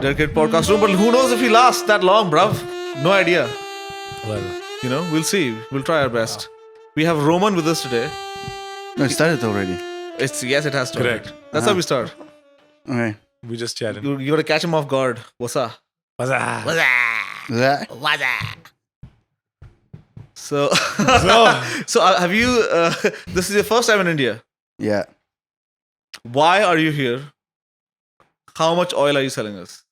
Dedicated podcast room. But who knows if he lasts that long, bruv? No idea. Well, We'll see. We'll try our best. We have Roman with us today. No, it started already. Yes, it has to. Correct. That's how we start. Okay. we just chatted. You got to catch him off guard. What's up? What's up? That- So, So, so have you? This is your first time in India. Yeah. Why are you here? How much oil are you selling us?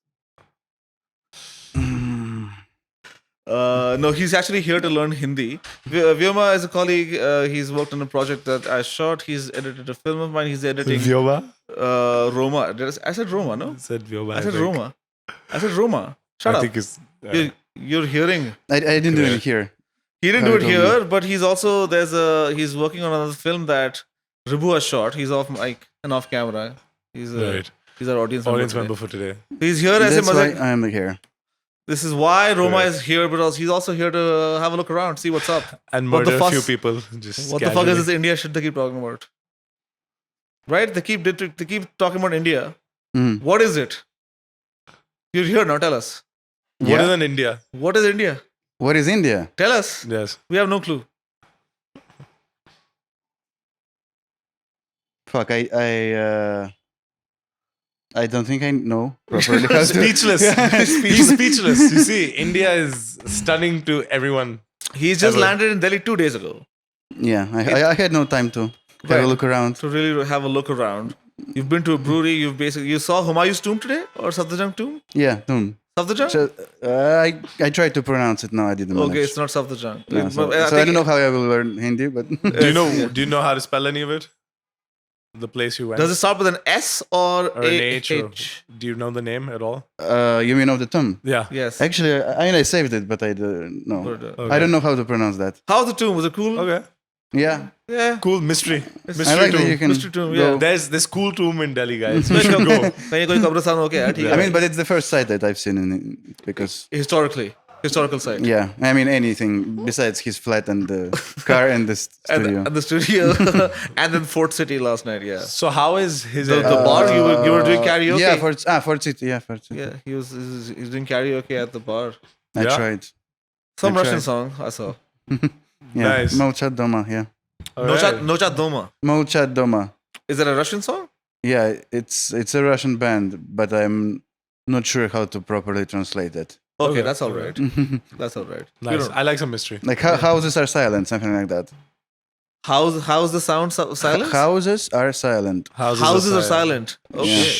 No, he's actually here to learn Hindi. Vyoma is a colleague. He's worked on a project that I shot. He's edited a film of mine. He's editing Vyoma? Roma. I said Roma, no? Said Vyoma. I said think. Roma. I said Roma. Shut I up. think it's. You're hearing. I didn't do it Correct. here. He didn't do it Told here, but he's also he's working on another film that Ribu has shot. He's off mic and off camera. He's Right. he's our audience Member for today. He's here as That's a why Mazak. I am here. This is why Roma Correct. is here, but also, he's also here to have a look around, see what's up. And What the murder a few fuss? people. Just What the fuck is casually. this India shit they keep talking about? Right? They keep talking about India. Mm. What is it? You're here now. Tell us. What Yeah. is in India? What is India? What is India? Tell us. Yes. We have no clue. Fuck, I don't think I know properly. how to- Speechless. He's speechless. You see, India is stunning to everyone. He's just Ever. landed in Delhi 2 days ago Yeah, I had no time to have Right. a look around. to really have a look around. You've been to a brewery. You saw Humayun's tomb today or Safdarjung tomb? Yeah, Safdarjung? so, I tried to pronounce it. No, I didn't manage. Okay, it's not Safdarjung. No, so, I so I think- don't know how I will learn Hindi, but Do you know? Yeah. Do you know how to spell any of it? The place you went. Does it start with an S or or an H? Or, H? do you know the name at all? you mean of the tomb? Yeah. Yes. Actually, I saved it, but I don't know. Good. Okay. I don't know how to pronounce that. How's the tomb? Was it cool? Okay. Yeah, Yeah. Cool mystery. It's- Mystery I like that tomb. you can Mystery tomb, go. yeah. There's this cool tomb in Delhi, guys. You should go. कहीं कोई कब्रिस्तान हो गया है, ठीक I है? mean, but it's the first site that I've seen in because historical site. yeah, I mean anything besides his flat and the car and the studio. And the studio, and then Fort City last night. Yeah. So how is his? The bar you were doing karaoke. Yeah, Fort City. Yeah, Fort City. Yeah, he was doing karaoke at the bar. I Yeah. tried. Some I Russian tried. song I saw. Yeah, Nice. Molchat Doma. Yeah, Alright. Nocha Doma. Molchat Doma. Is that a Russian song? Yeah, it's a Russian band, but I'm not sure how to properly translate it. Okay, Okay, that's all okay. right. That's all right. You Nice. don't- I like some mystery. Like houses are silent, something like that. How's the sound silent? Houses are silent. Houses are silent. Okay.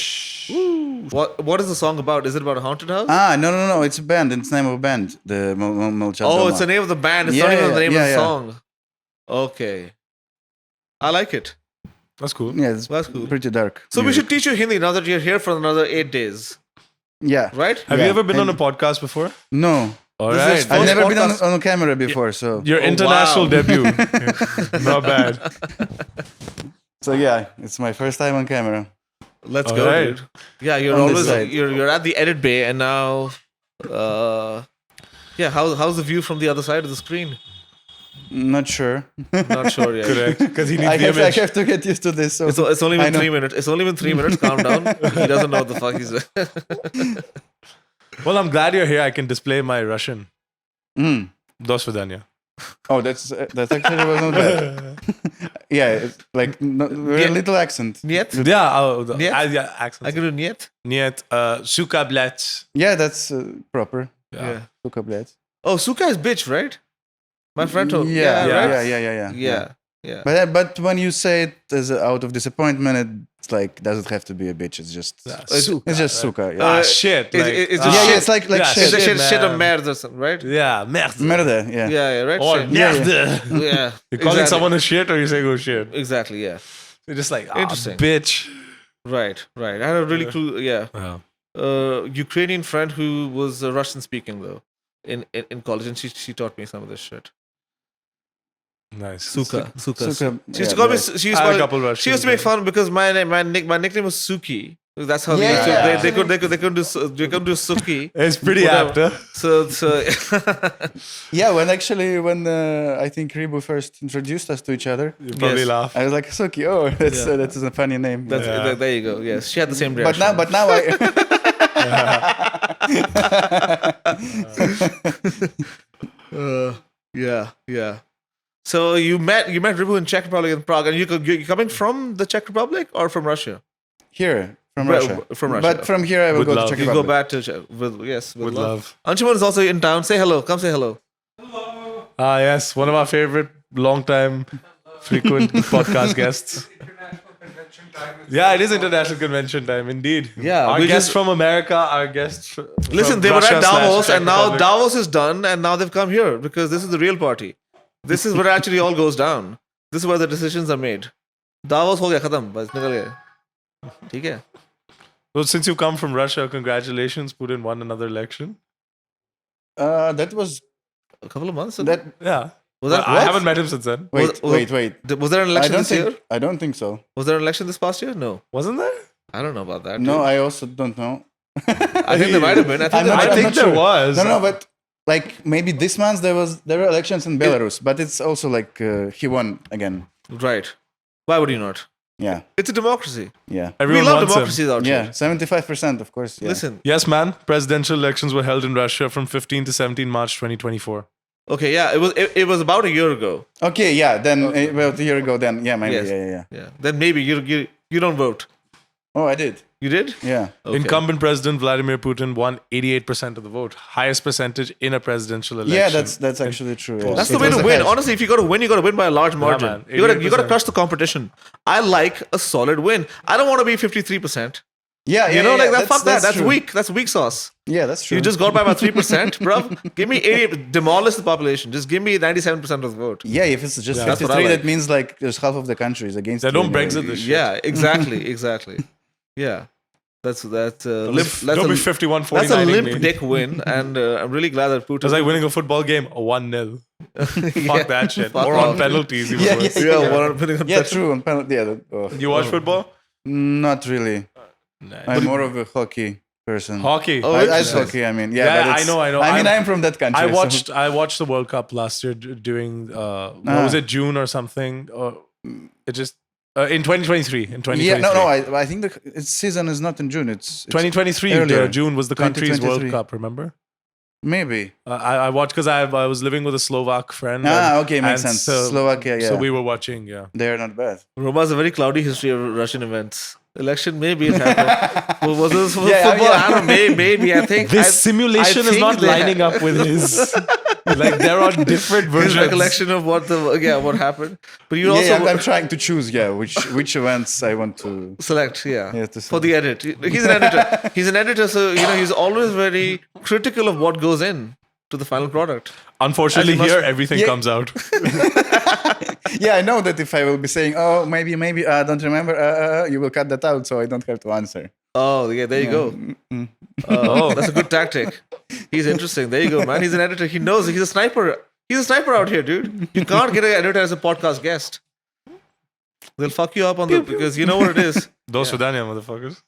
Yeah. What is the song about? Is it about a haunted house? No. It's a band. It's the name of a band. The Molchat Oh, Doma. it's the name of the band. It's Yeah, not even yeah, the name yeah, of the yeah. song. Okay. I like it. That's cool. Yeah, it's That's cool. pretty dark. So we music. should teach you Hindi now that you're here for another 8 days, Yeah. right? Have you Yeah. ever been on a And- podcast before? No, All This is right. first I've never been podcast. on camera before, so Your Oh, international wow. debut. Not bad. yeah, it's my first time on camera. Let's All go, right. dude. Yeah, you're On this always side. you're at the edit bay, and now, yeah. How's the view from the other side of the screen? Not sure. Not sure yet. Correct. Because he needs I the have, I image. have to get used to this. So It's only I been know. 3 minutes. It's only been 3 minutes. Calm down. He doesn't know what the fuck he's. Well, I'm glad you're here. I can display my Russian. Mm. До свидания. Oh, that's actually was not bad. Yeah, it's like very Yeah. little accent. Niet? Yeah, Нет? yeah, accent. I can do niet. Нет, suka, blять. Yeah, that's proper. Yeah. Suka, blядь. Oh, Suka is bitch, right? My friend told. Yeah, right? yeah. Yeah. But when you say it as out of disappointment, it's like doesn't have to be a bitch. It's just Suka, it's just right? suka. Yeah, Ah, Uh, shit. it's- Like, it's ah, just yeah, shit. it's like Yeah, Shit, shit. shit, shit of man. merde or something, right? Yeah, merde. Merde, yeah. Yeah, right. Or Shit. Yeah, merde. Yeah. You're calling exactly. someone a shit or you saying oh shit? Exactly. Yeah. You're just like, Interesting. bitch. Right. I had a really cool. Yeah. Ukrainian friend who was Russian speaking though in college, and she taught me some of this shit. Nice. Suka. Suka, She used yeah, to call me. right. She used I to, had a call, couple Russians, she used to make yeah. fun because my nickname was Suki. That's how they Yeah, used to. yeah. They couldn't do Suki. It's pretty Whatever. apt, huh? So Yeah, when I think Ribu first introduced us to each other, You probably Yes. laugh. I was like, Suki, oh, that's Yeah. that's a funny name. that's Yeah. there you go. Yes, she had the same but reaction. now I Yeah. So you met Ribu in Czech Republic in Prague, and you're coming from the Czech Republic or from Russia? Here, from Well, Russia. from Russia. But from here, I will With go love. to Czech You Republic. go back to Czech with With love. Anshuman is also in town. Say hello. Come say hello. Ah, yes, one of our favorite long-time, frequent podcast guests. Yeah, it is international convention time, indeed. Yeah, our we guests just- from America, our guests. Listen, they were at Davos, and now Davos is done, and now they've come here because this is the real party. This is where actually all goes down. This is where the decisions are made. Davos हो गया खत्म बस निकल गए ठीक है So since you come from Russia, congratulations, Putin won another election. That was a couple of months ago? that. Yeah, Was that I what? haven't met him since then. Wait. Was there an I election don't this think. year? I don't think so. Was there an election this past year? No, Wasn't there? I don't know about that. No, dude. I also don't know. I think there might have been. I think I'm there not- might I have think not there sure. was. No, but like maybe this month there were elections in Belarus, but it's also like he won again. been. Right. Why would you not? Yeah, It's a democracy. yeah, Everyone we love wants him. democracies out yeah. here. 75%, of course. Yeah. Listen. Yes, man. Presidential elections were held in Russia from 15 to 17 March 2024. Okay. Yeah. It was about a year ago. Okay, yeah. Then about a year ago, then yeah, maybe. Yes. Yeah. Yeah. Then maybe you don't vote. Oh, I did. You did? Yeah. Okay. Incumbent President Vladimir Putin won 88% of the vote, highest percentage in a presidential election. Yeah, that's actually true. Yeah. That's It the way was to a win. hedge. Honestly, if you got to win, you got to win by a large margin. man. You got to 88%. crush the competition. I like a solid win. I don't want to be 53%. Yeah, You know, like that. that's- Fuck that. That's true. weak. That's weak sauce. Yeah, that's true. You just got by 3%, bro. Give me 88. Demolish the population. Just give me 97% of the vote. Yeah, if it's just That's what I 53, like. that means like there's half of the country is against. They you don't anyway. Brexit this shit. Yeah, exactly. Yeah, that's limp. Don't be 51 That's a 49 limp dick win, and I'm really glad that Putin. It's like winning a football game 1-0. Fuck that shit. Fuck Or off. on penalties. Even Yeah, worse. yeah, one winning on Yeah, true. On penalty, yeah. You watch football? Not really. Nah. I'm more of a hockey person. Hockey. Oh, Ice interesting. hockey. I mean, yeah. Yeah, but I it's- know. I mean, I'm from that country. I watched the World Cup last year during what was it, June or something? Or it just in 2023. In 2023. Yeah, no. I think its season is not in June. It's 2023 earlier. June was the country's World 2023. Cup. Remember? maybe. I watched because I was living with a Slovak friend. Okay, makes and sense. So, Slovakia, yeah. So we were watching. Yeah. They're not bad. Roma has a very cloudy history of Russian events. Election, maybe it happened. Well, was this Yeah, football? yeah. I don't know. Maybe I think This I simulation is think not they lining up with his. Like there are different his versions. recollection of what happened. But you Yeah, also I'm trying to choose. Yeah, which events I want to. select. Yeah, Yeah, to for the edit. He's an editor. He's an editor, so he's always very critical of what goes in to the final product. Unfortunately, As you must- here everything Yeah. comes out. Yeah, I know that if I will be saying, oh, maybe, I don't remember, you will cut that out, so I don't have to answer. Oh, yeah, there you go. Oh, that's a good tactic. He's interesting. There you go, man. He's an editor. He knows. He's a sniper. He's a sniper out here, dude. You can't get an editor as a podcast guest. They'll fuck you up on because you know what it is. Those Sudania motherfuckers.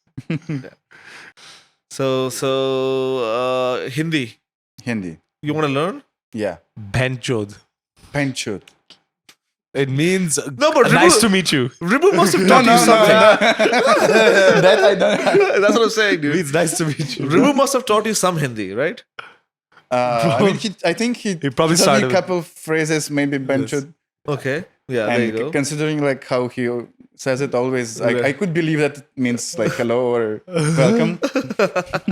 So Hindi. Hindi. You want to learn? Yeah. Benchod. Penchut. It means No, but nice Ribu- to meet you. Ribu must have taught you something. That I don't. That's what I'm saying, It dude. means nice to meet you. Ribu must have taught you some Hindi, right? I mean, I think he probably taught me started- a couple phrases, maybe Benchut. Okay. Yeah, there you And go. considering like how he says it always, Yeah. I could believe that it means like hello or welcome.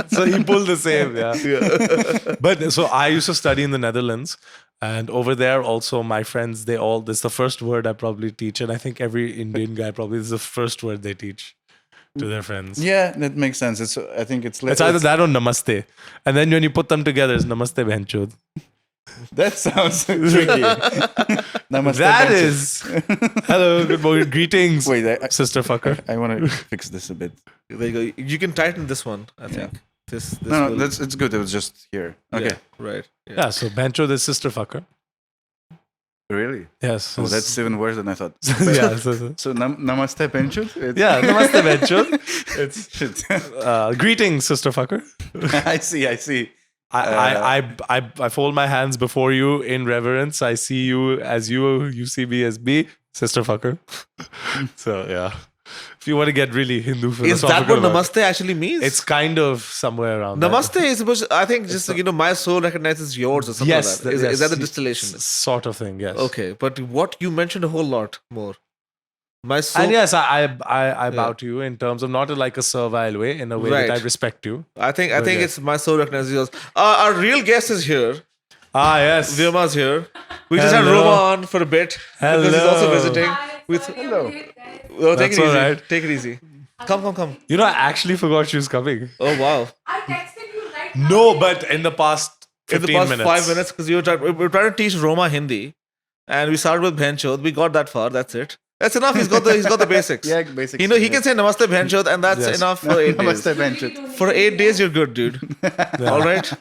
So he pulled the same, yeah. But so I used to study in the Netherlands, and over there also my friends, this is the first word I probably teach, and I think every Indian guy probably this is the first word they teach to their friends. Yeah, that makes sense. I think it's It's either that or namaste, and then when you put them together, it's namaste benchod. that sounds tricky. Namaste, That Benchut. is hello, good morning, greetings, Wait, sister fucker. I want to fix this a bit. There you go. You can tighten this one, I think. This No, will- it's good. It was just here. Okay. Yeah, right. Yeah. Yeah, so benchod is sister fucker. Really? Yes. Oh, that's even worse than I thought. yeah. So namaste, Penchut? Yeah, namaste benchod. It's Shit. greetings, sister fucker. I see. I fold my hands before you in reverence. I see you as you see me as me, sister fucker. So yeah. If you want to get really Hindu Is philosophical that what about it. namaste actually means? It's kind of somewhere around Namaste is supposed. I think just my soul recognizes yours or something Yes, like that. Is that the distillation? Sort of thing, yes. Okay, but what you mentioned a whole lot more. My soul. And yes, I bow to you in terms of not in like a servile way, in a way that Right. I respect you. I think yeah. it's my soul recognizes yours. Our real guest is here. Ah, yes. Vyoma's here. We just had Hello. Roma on for a bit because he's also Hello. visiting. With Hello. oh, take That's it easy. all right. Take it easy. Come. You know, I actually forgot she was coming. Oh wow. I texted you right now. No, but in the past In 15 the past minutes. 5 minutes, because we were trying to teach Roma Hindi, and we started with Bhenchod. We got that far. That's it. That's enough. He's got the basics. Yeah, basically. He can say Namaste Bhenchod, and that's Yes. enough for 8 days. Namaste, Benchit. For 8 days, you're good, dude. All right.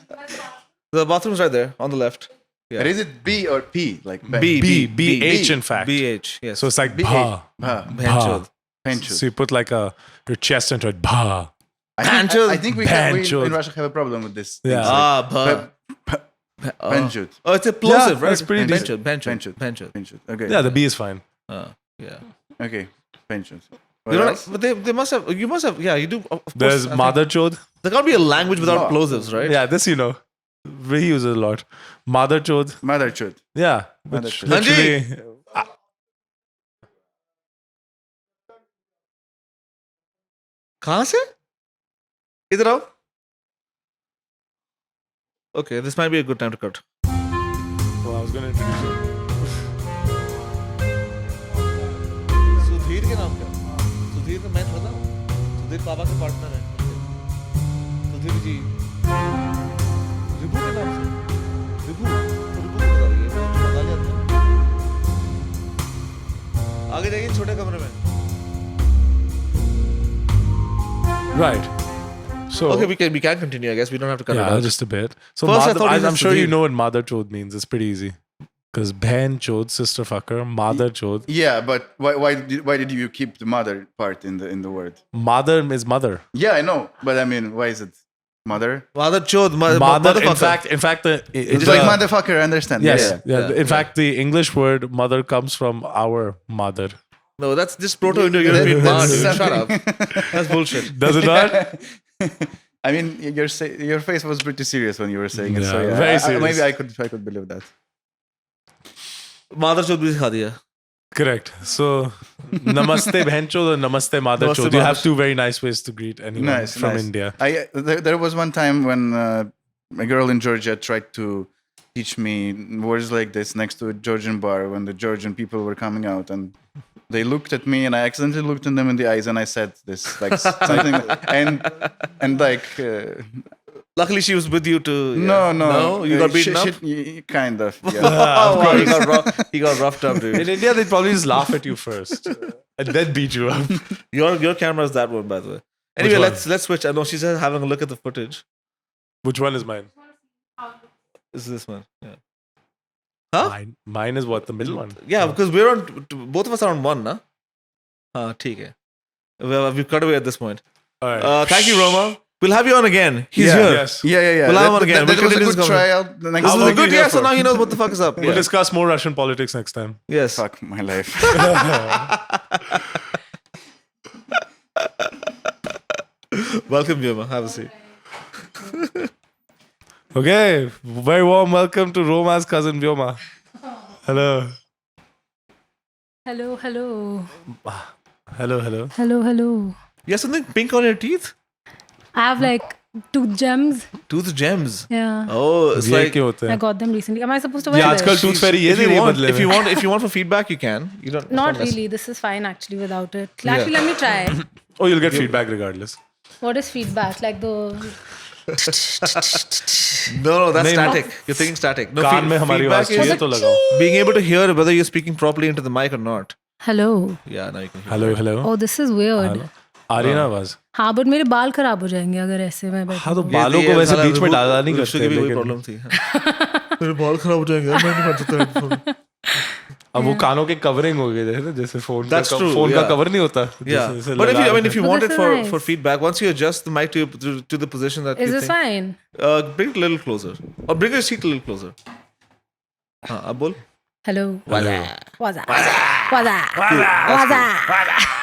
The bathroom's right there on the left. But is it B or P? Like BH in fact. BH. Yes. So it's like bha. Bhenchod. Benchit. So you put like your chest into it. Bha. I think we Benchit. in Russia have a problem with this. Yeah. Bha. Benchit. Oh, it's a plosive, Yeah, right? that's pretty Bhenchod. Benchit. Bhenchod. Benchit. Okay. Yeah, the B is fine. Yeah. Okay. Benchit. They don't, but they must have. You must have. Yeah, you do. Of course, There's I think- Mother Chod. There can't be a language without No. plosives, right? Yeah, this you know. We use it a lot. Mother Chod. Mother chut. Yeah. Mother Which Chod. literally. कहाँ से? इधर आओ. Okay, this might be a good time to cut. Well, I was going to introduce you. Sudhir के नाम क्या? सुधीर का मैं पता हूँ. सुधीर पापा का पार्टनर है. सुधीर जी. रिभू के नाम से. रिभू. तो रिभू को बता रही है. बंगाली आदमी है. आगे जाइए छोटे कमरे में. Right. So. Okay, we can continue. I guess we don't have to cut it Yeah, out. just a bit. So First, I mother, thought he I'm was sure you Sudhir. know what mother chod means. It's pretty easy. Because bhen chod, sister fucker, mother chod. Yeah, but why did you keep the mother part in the word? Mother is mother. Yeah, I know, but I mean, why is it mother? Mother chod, Mother. motherfucker. In fact, It's like motherfucker. I understand. Yes. Yeah. In fact, the English word mother comes from our mother. No, that's just Proto-Indo-European man, dude. Shut something- up. That's bullshit. Does it not? I mean, your face was pretty serious when you were saying it. So Yeah, yeah, very serious. maybe I could believe that. Mother chod bhi sikha diya. Correct. So, namaste bhenchod or namaste mother Namaste chod. You have mother. two very nice ways to greet anyone Nice from nice. India. There was one time when a girl in Georgia tried to teach me words like this next to a Georgian bar when the Georgian people were coming out, and they looked at me and I accidentally looked in them in the eyes and I said this like something and like Luckily, she was with you to. no You got beaten up? kind of yeah. Oh, wow, he got roughed up, dude. In India, they'd probably just laugh at you first and then beat you up. Your camera is that one, by the way. Anyway, one? let's switch. I know she's having a look at the footage. Which one is mine? Is this one? Yeah. Huh? Mine is what? The middle one? Yeah, because we're on. Both of us are on one, na? ठीक है. We've cut away at this point. All right. Thank you, Roma. We'll have you on again. He's Yeah. here. Yes. Yeah. We'll have him on again. That We'll was a continue good this trial. This Next was time a good, you're yeah. So for. now he knows what the fuck is up. We'll Yeah. discuss more Russian politics next time. Yes. Fuck my life. Welcome, Vyoma. Have a seat. Okay. Very warm welcome to Roma's cousin Vyoma. Hello. Hello. Hello. You have something pink on your teeth? I have like tooth gems. Tooth gems. Yeah. Oh, it's ये like. क्यों होते I हैं? got them recently. Am I supposed to wear Yeah, this? आजकल tooth fairy ये If they you रही है want, बदले if you में. want, if you want for feedback, you can. You don't. Not unless- really. This is fine actually without it. Yeah. Actually, let me try. Oh, you'll get feedback regardless. What is feedback? Like the. No, that's नहीं, static. You're thinking static. No, कान में हमारी feedback आवाज चाहिए is तो लगाओ. being able to hear whether you're speaking properly into the mic or not. Hello. Yeah, now you can hear. Hello. Oh, this is weird. Hello. आ रही है ना आवाज? हाँ, but मेरे बाल खराब हो जाएंगे अगर ऐसे मैं बैठूं. हाँ तो बालों को वैसे बीच में डाला नहीं उसकी करते भी वही लेकिन प्रॉब्लम थी. मेरे बाल खराब हो जाएंगे. मैं नहीं कर सकता. अब वो कानों के कवरिंग हो गए थे ना जैसे फोन That's true, फोन का yeah. कवर नहीं होता. Yeah, जैसे but if लगा you, I mean, रहे if you But want this it is for nice. feedback, once you adjust the mic to the position that Is you this think, fine? bring it a little closer, or bring your seat a little closer. हाँ, अब बोल. Hello. Hello. What's up? What's up?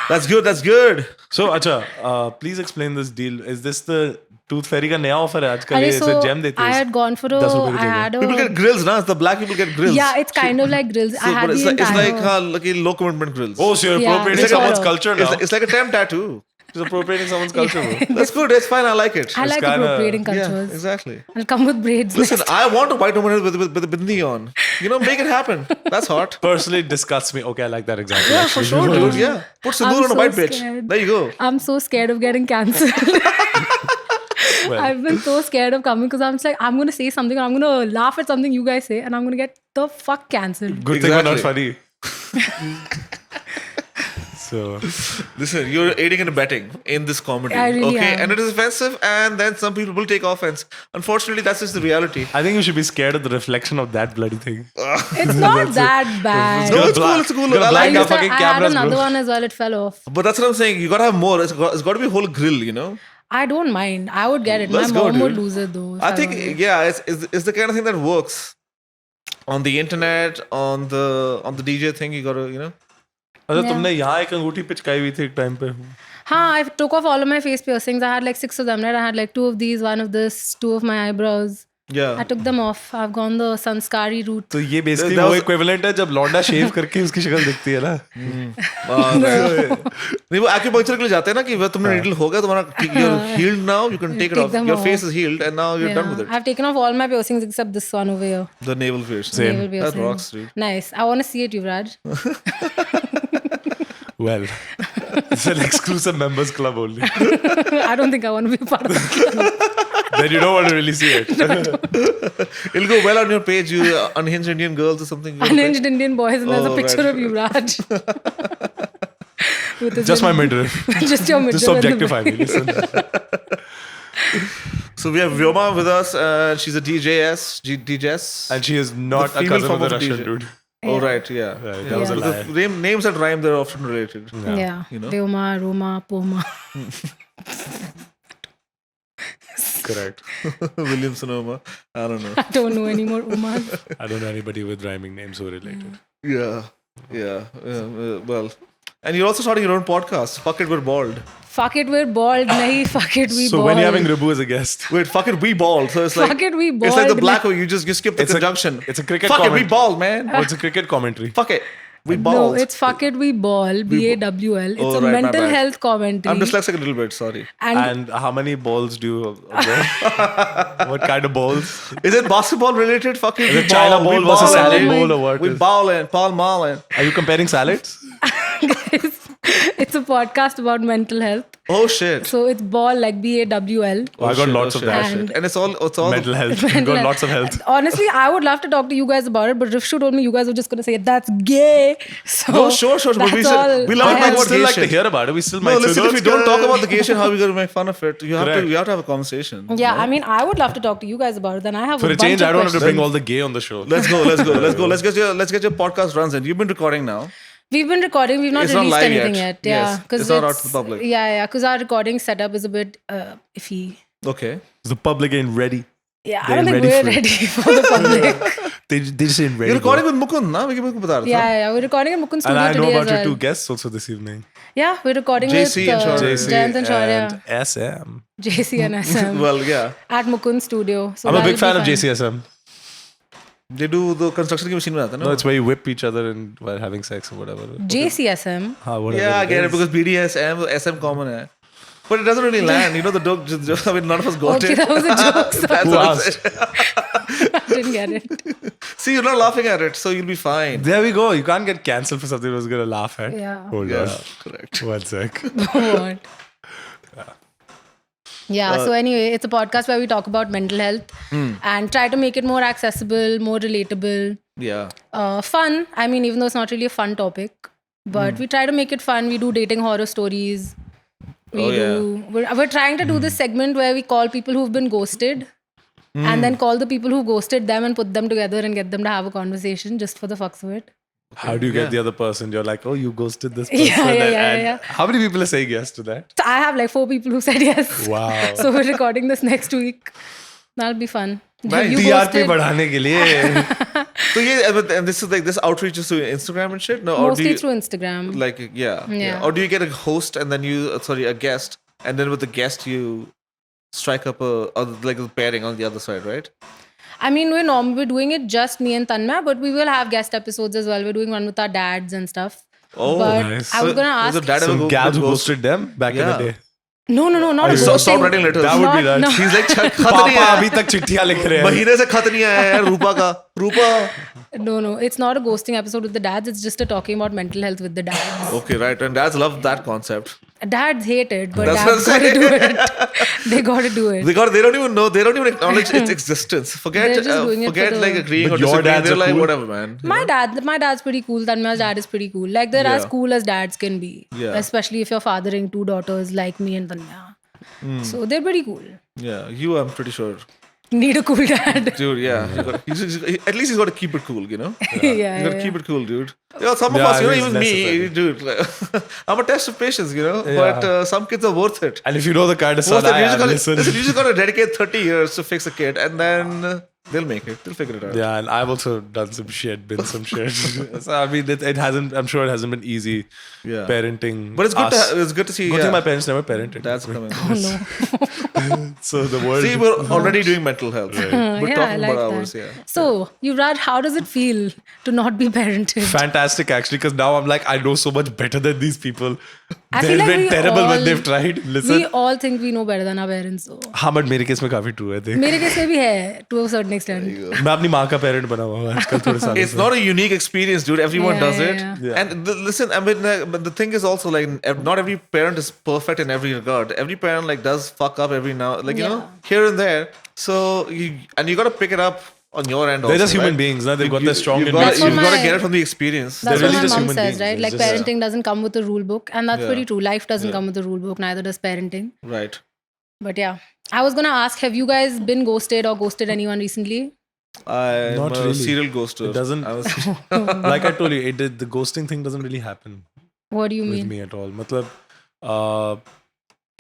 That's good. That's good. So, acha, please explain this deal. Is this the Tooth Fairy का नया offer है आजकल? अरे, ये so इसे gem देते I हैं? had gone for a. 10 रुपए की I जगह. had People a. get grills now. The black people get grills. Yeah, it's kind of like grills. I So, had but the it's entire. like like low commitment grills. Oh, so you're Yeah, appropriating it's someone's sort of. culture now. It's like a temp tattoo. She's appropriating someone's culture. bro. That's good. It's fine. I like it. I like kinda- appropriating Yeah, cultures. exactly. I'll come with braids. Listen, I want a white woman with a bindi on. You know, make it happen. That's hot. Personally, it disgusts me. Okay, I like that example. Yeah, for sure, dude. Yeah. Put sindoor I'm on a so white bitch. scared. There you go. I'm so scared of getting cancelled. Well, I've been so scared of coming because I'm just like, I'm going to say something, or I'm going to laugh at something you guys say, and I'm going to get the fuck cancelled. good thing we're not Exactly. funny. So, Listen, you're aiding and abetting in this comedy. I really okay? am. And it is offensive, and then some people will take offense. Unfortunately, that's just the reality. I think you should be scared of the reflection of that bloody thing. It's not that bad. No, Gonna it's cool. It's cool. gonna I like black it. out fucking I had cameras, another bro. one as well. It fell off. But that's what I'm saying. You gotta have more. It's got to be a whole grill, you know? I don't mind. I would get it. Let's My go, mom would dude. lose it though. if I wanted. think, yeah, it's the kind of thing that works. On the internet, on the DJ thing, you gotta, you know? अच्छा Yeah. तुमने यहाँ एक अंगूठी पिचकाई हुई थी एक time पे. Huh, I took off all of my face piercings. I had like 6 of them, right? I had like 2 of these, 1 of this, 2 of my eyebrows. Yeah. I took them off. I've gone the sanskari route. तो ये basically That वो was- equivalent है जब लौंडा शेव करके उसकी शक्ल दिखती है ना. नहीं वो acupuncture के लिए जाते हैं ना कि वह तुमने needle हो गया तुम्हारा you're healed now you can take it Take off them your face off. is healed and now you're done with it. I've taken off all my piercings except this one over here. The navel piercing. Same. Navel That piercing. rocks, dude. Nice. I want to see it, Yuvraj. Well, it's an exclusive members club only. I don't think I want to be a part of it. Then you don't want to really see it. It'll go well on your page, you unhinged Indian girls or something. Unhinged Indian boys, and there's a Oh, picture right. of Yuvraj. With his Just my little- midriff. Just your midriff. Just in the objectify me. Listen. So we have Vyoma with us. She's a DJS. And she is not The a female cousin of form the of Russian DJ. dude. Oh right, yeah. Right, that was a Yeah. lie. Names that rhyme, they're often related. Yeah. You know? Vyoma, Roma, Poma. Correct. William Sonoma. I don't know. I don't know any more Umas. I don't know anybody with rhyming names who are related. Yeah. Well, and you're also starting your own podcast. Fuck it, we're bald. Fuck it, we're bald. Nahi, fuck it, we So bald. when you're having Ribu as a guest, Wait, fuck it, we bald. So it's like Fuck it, we It's like the bald. black way. You skip the It's a- conjunction. it's a cricket Fuck it, we comment. bald, man. oh, it's a cricket commentary. Fuck it, we No, bald. it's fuck it, we ball. BAWL. It's Oh, a right, my mental bad. health commentary. I'm dyslexic a little bit. Sorry. And And how many balls do you observe? What kind of balls? Is it basketball related? Fuck it, Is we it China ball, we bowl versus ball. salad bowl or what? We is- ballin', Paul Mallin. Are you comparing salads? it's a podcast about mental health. Oh shit. So it's ball like BAWL. Oh, I got lots of shit, that. oh, shit. And it's all Mental health. Mental got health. lots of health. Honestly, I would love to talk to you guys about it, but Rifshu told me you guys were just going to say that's gay. So No, sure. But that's we all we love I to talk have. about still gay like to shit. hear about it. We still No, might listen. say, If we don't talk about the gay shit, how are we gonna make fun of it? You have Correct. to have a conversation. Yeah, I mean, I would love to talk to you guys about it. Then I have for a a bunch change, of I don't have to questions. bring all the gay on the show. Let's go. Let's get your podcast runs in. You've been recording now. We've been recording. We've not It's not released live anything yet. yet. Yeah, Yes, because it's not out to the public. Yeah, because our recording setup is a bit iffy. Okay. The public ain't ready. Yeah, I They're don't think ready we're for it. ready for the public. They just ain't ready. You're recording with Mukund, na? We're bata raha tha. Yeah, we're recording at Mukund And Studio I know today about as your well. two guests also this evening. Yeah, we're recording JC with and Shaurya. JC Jayant and Shaurya. and SM. JC and SM Well, yeah. at Mukund Studio. So I'm a that'll big fan be of fun. JCSM. They do the construction ki machine mein aata, No, no? it's where you whip each other and while having sex or whatever. JCSM. Whatever Yeah, I get it is. because BDSM, SM common hai. But it doesn't really land. You know the joke. I mean, none of us got Okay, it. that was a joke. Sorry. That's Who what I asked? said. I didn't get it. See, you're not laughing at it, so you'll be fine. There we go. You can't get cancelled for something I was going to laugh at. Yeah. Hold Yeah, on. correct. One sec. What? Yeah, so anyway, it's a podcast where we talk about mental health and try to make it more accessible, more relatable, Yeah. fun. I mean, even though it's not really a fun topic, but we try to make it fun. We do dating horror stories. We're trying to do this segment where we call people who've been ghosted and then call the people who ghosted them and put them together and get them to have a conversation just for the fucks of it. How do you get Yeah. the other person? You're like, oh, you ghosted this person. Yeah. How many people are saying yes to that? So I have like 4 people who said yes. Wow. So we're recording this next week. That'll be fun. Nice. You TRP ghosted. बढ़ाने के लिए. So yeah, and this is like this outreach is through Instagram and shit. No, or do Mostly you, through Instagram. like Yeah. or do you get a host and then a guest, and then with the guest you strike up like a pairing on the other side, right? I mean, we're doing it just me and Tanmay, but we will have guest episodes as well. We're doing one with our dads and stuff. Oh, but nice. I was gonna Was ask. the dad ever Some go gals who ghost? ghosted them back in Yeah. the day. No, not a Stop ghosting. writing letters. That would be Not- nice. no. He's like खत पापा नहीं आया अभी तक चिट्ठियां लिख रहे हैं. महीने से खत नहीं आया यार रूपा का रूपा. No, it's not a ghosting episode with the dads. It's just a talking about mental health with the dads. Okay, right, and dads love that concept. Dads hate it, but That's dads what I'm gotta do it. They gotta do it. Because they don't even know, they don't even acknowledge its existence. Forget, They're just doing it for forget the- like agreeing But or your disagreeing. dads They're are like cool? whatever, man. My dad's pretty cool. Tanmaya's dad is pretty cool. Like they're as Yeah. cool as dads can be. Yeah. Especially if you're fathering two daughters like me and Tanya. Hmm. So they're pretty cool. Yeah, you, I'm pretty sure, Need a cool dad. dude. Yeah, at least he's got to keep it cool, you know. Yeah, You got to yeah. keep it cool, dude. Yeah, some of Yeah, us, you know, it is even me, necessary. dude. Like, I'm a test of patience, you know. Yeah. But some kids are worth it. And if you know the kind of Most son of I you just am, gotta, listen. listen, you just got to dedicate 30 years to fix a kid, and then they'll make it. They'll figure it out. Yeah, and I've also done some shit, been some shit. So I mean, it hasn't. I'm sure it hasn't been easy. Yeah. Parenting. But it's good. us. It's good to see. Good Yeah, thing my parents never parented. dad's coming. Oh no. So the world. See, we're already doing mental health. We're Yeah, I talking like about that. ours. Yeah. So, Yuvraj, how does it feel to not be parented? Fantastic, actually, because now I'm like, I know so much better than these people. I They've feel like been we terrible when all- they've tried. We Listen. all think we know better than our parents. So. हाँ but मेरे case में काफी true है देख. मेरे case में भी है to a certain extent. मैं अपनी माँ का पेरेंट बना हुआ हूँ आजकल थोड़े सालों It's से. not a unique experience, dude. Everyone Yeah, does yeah, it. yeah. Yeah. And listen, I mean, but the thing is also like, not every parent is perfect in every regard. Every parent like does fuck up every now, like you know, Yeah. here and there. So you got to pick it up on your end. They're also, just human right? beings, no? They've got their strong You've and got, weak That's what you've got to my- get it from the experience. That's really what my just mom human says, beings. right? It's Like just- parenting doesn't come with a rule book, and that's Yeah. pretty true. Life doesn't come with a rule book, neither does parenting. Right. But yeah, I was gonna ask, have you guys been ghosted or ghosted anyone recently? I'm Not a really. serial ghoster. It doesn't- I was, Like I told you, the ghosting thing doesn't really happen What do you with mean? me at all. Matlab,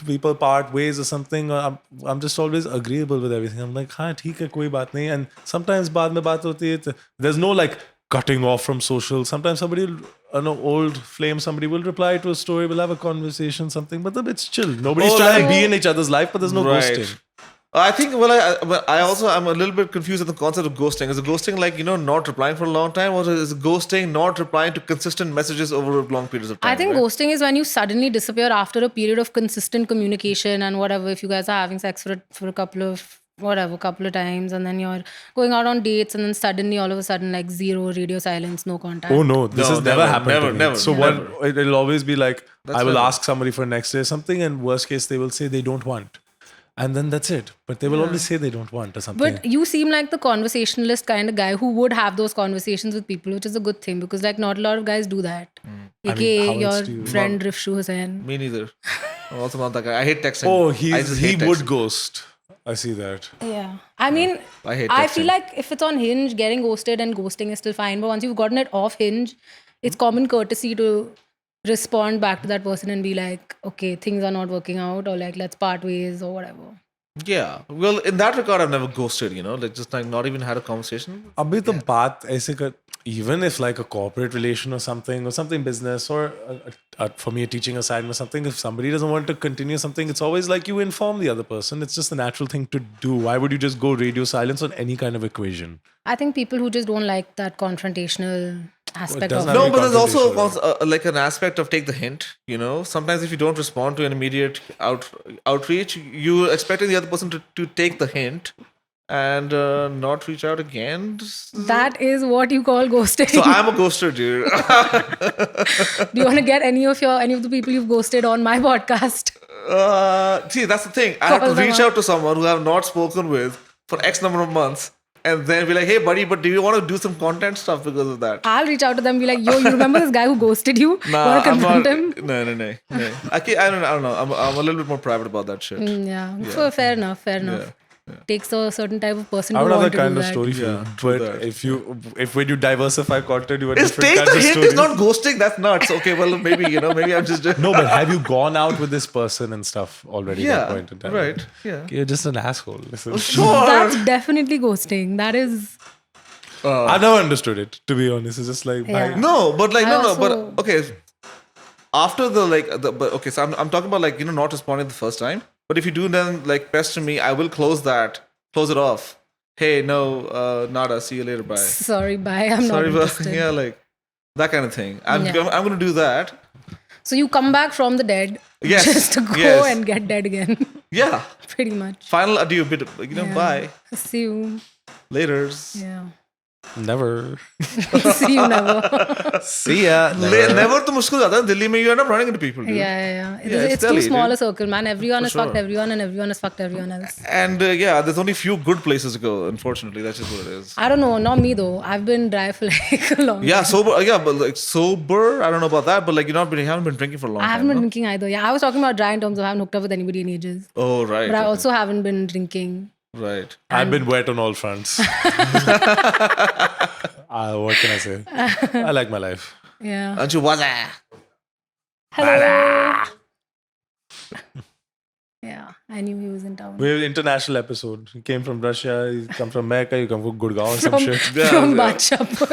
people part ways or something. Or I'm just always agreeable with everything. I'm like, हाँ ठीक है कोई बात नहीं. And sometimes बाद में बात होती है. There's no like cutting off from social. Sometimes somebody will, an old flame, somebody will reply to a story, we'll have a conversation, something. But it's chill. Nobody's Oh, trying to like- be in each other's life, but there's no Right. ghosting. I think, I also, I'm a little bit confused with the concept of ghosting. Is it ghosting like, you know, not replying for a long time, or is it ghosting not replying to consistent messages over long periods of time? I think right? ghosting is when you suddenly disappear after a period of consistent communication and whatever. If you guys are having sex for a couple of times, and then you're going out on dates, and then suddenly all of a sudden like zero radio silence, no contact. Oh no, this No, has never never, happened never, to me. never, So never. it'll always be like I will never. ask somebody for next day or something, and worst case they will say they don't want, and then that's it. But they will always say they don't want or something. But you seem like the conversationalist kind of guy who would have those conversations with people, which is a good thing because like not a lot of guys do that. I AKA mean, how else your do you- friend Rifshu Hussain. Me neither. I'm also not that guy. I hate texting. Oh, I just he hate would texting. ghost. I see that. Yeah. I mean, I hate I texting. feel like if it's on Hinge, getting ghosted and ghosting is still fine. But once you've gotten it off Hinge, it's common courtesy to respond back to that person and be like, okay, things are not working out, or like, let's part ways or whatever. Yeah. Well, in that regard, I've never ghosted, you know, like just like not even had a conversation. Abhi to baat aise kar, even if like a corporate relation or something business or for me a teaching assignment or something, if somebody doesn't want to continue something, it's always like you inform the other person. It's just a natural thing to do. Why would you just go radio silence on any kind of equation? I think people who just don't like that confrontational aspect doesn't of have No, Very but there's also confrontational. like an aspect of take the hint, you know. Sometimes if you don't respond to an immediate outreach, you're expecting the other person to take the hint and not reach out again. that is what you call ghosting. So I'm a ghoster, dude. Do you want to get any of the people you've ghosted on my podcast? See, that's the thing. I have Call to them reach up. out to someone who I have not spoken with for X number of months and then be like, hey, buddy, but do you want to do some content stuff because of that? I'll reach out to them and be like, yo, you remember this guy who ghosted you? Want to I'm confront not. him? No. I don't know. I'm a little bit more private about that shit. Yeah. Fair enough. Takes a certain type of person I to would have want that to kind do of that. story for you. Yeah, true But that. if when you diversify content, you have It's different take kinds the of hint stories. is not ghosting. That's nuts. Okay, well, maybe I'm just. No, but have you gone out with this person and stuff already at that Yeah, point in time? right. Yeah. You're just an asshole. Listen. Sure. That's definitely ghosting. That is. I've never understood it, to be honest. It's just like, Yeah. No, but like I no, but also- okay. After the but okay, so I'm talking about like not responding the first time. But if you do then like pester me, I will close it off. Hey, no, nada. See you later. Bye. Sorry, bye. I'm Sorry, not but interested. yeah, like that kind of thing. I'm Yeah. I'm gonna do that. So you come back from the dead Yes, just to go yes. and get dead again. Yeah. Pretty much. Final adieu, bit. Yeah. Bye. See you. Laters. Yeah. never. See you never. See ya. Never to मुश्किल जाता है दिल्ली में. You end up running into people. Dude. Yeah. it's It's too Delhi, small dude. a circle, man. Everyone has fucked sure. everyone, and everyone has fucked everyone else. And yeah, there's only few good places to go. Unfortunately, that's just what it is. I don't know, not me though. I've been dry for like a long. Yeah, sober. Yeah, but like sober, I don't know about that. But like you haven't been drinking for a long I time. haven't been no? drinking either. Yeah, I was talking about dry in terms of I haven't hooked up with anybody in ages. Oh right. But I okay. also haven't been drinking. Right. I've been wet on all fronts. What can I say? I like my life. Yeah. Aren't you was Hello. Yeah, I knew he was in town. We have an international episode. You came from Russia, you come from America, you come from Gurgaon or some shit. From Badshahpur.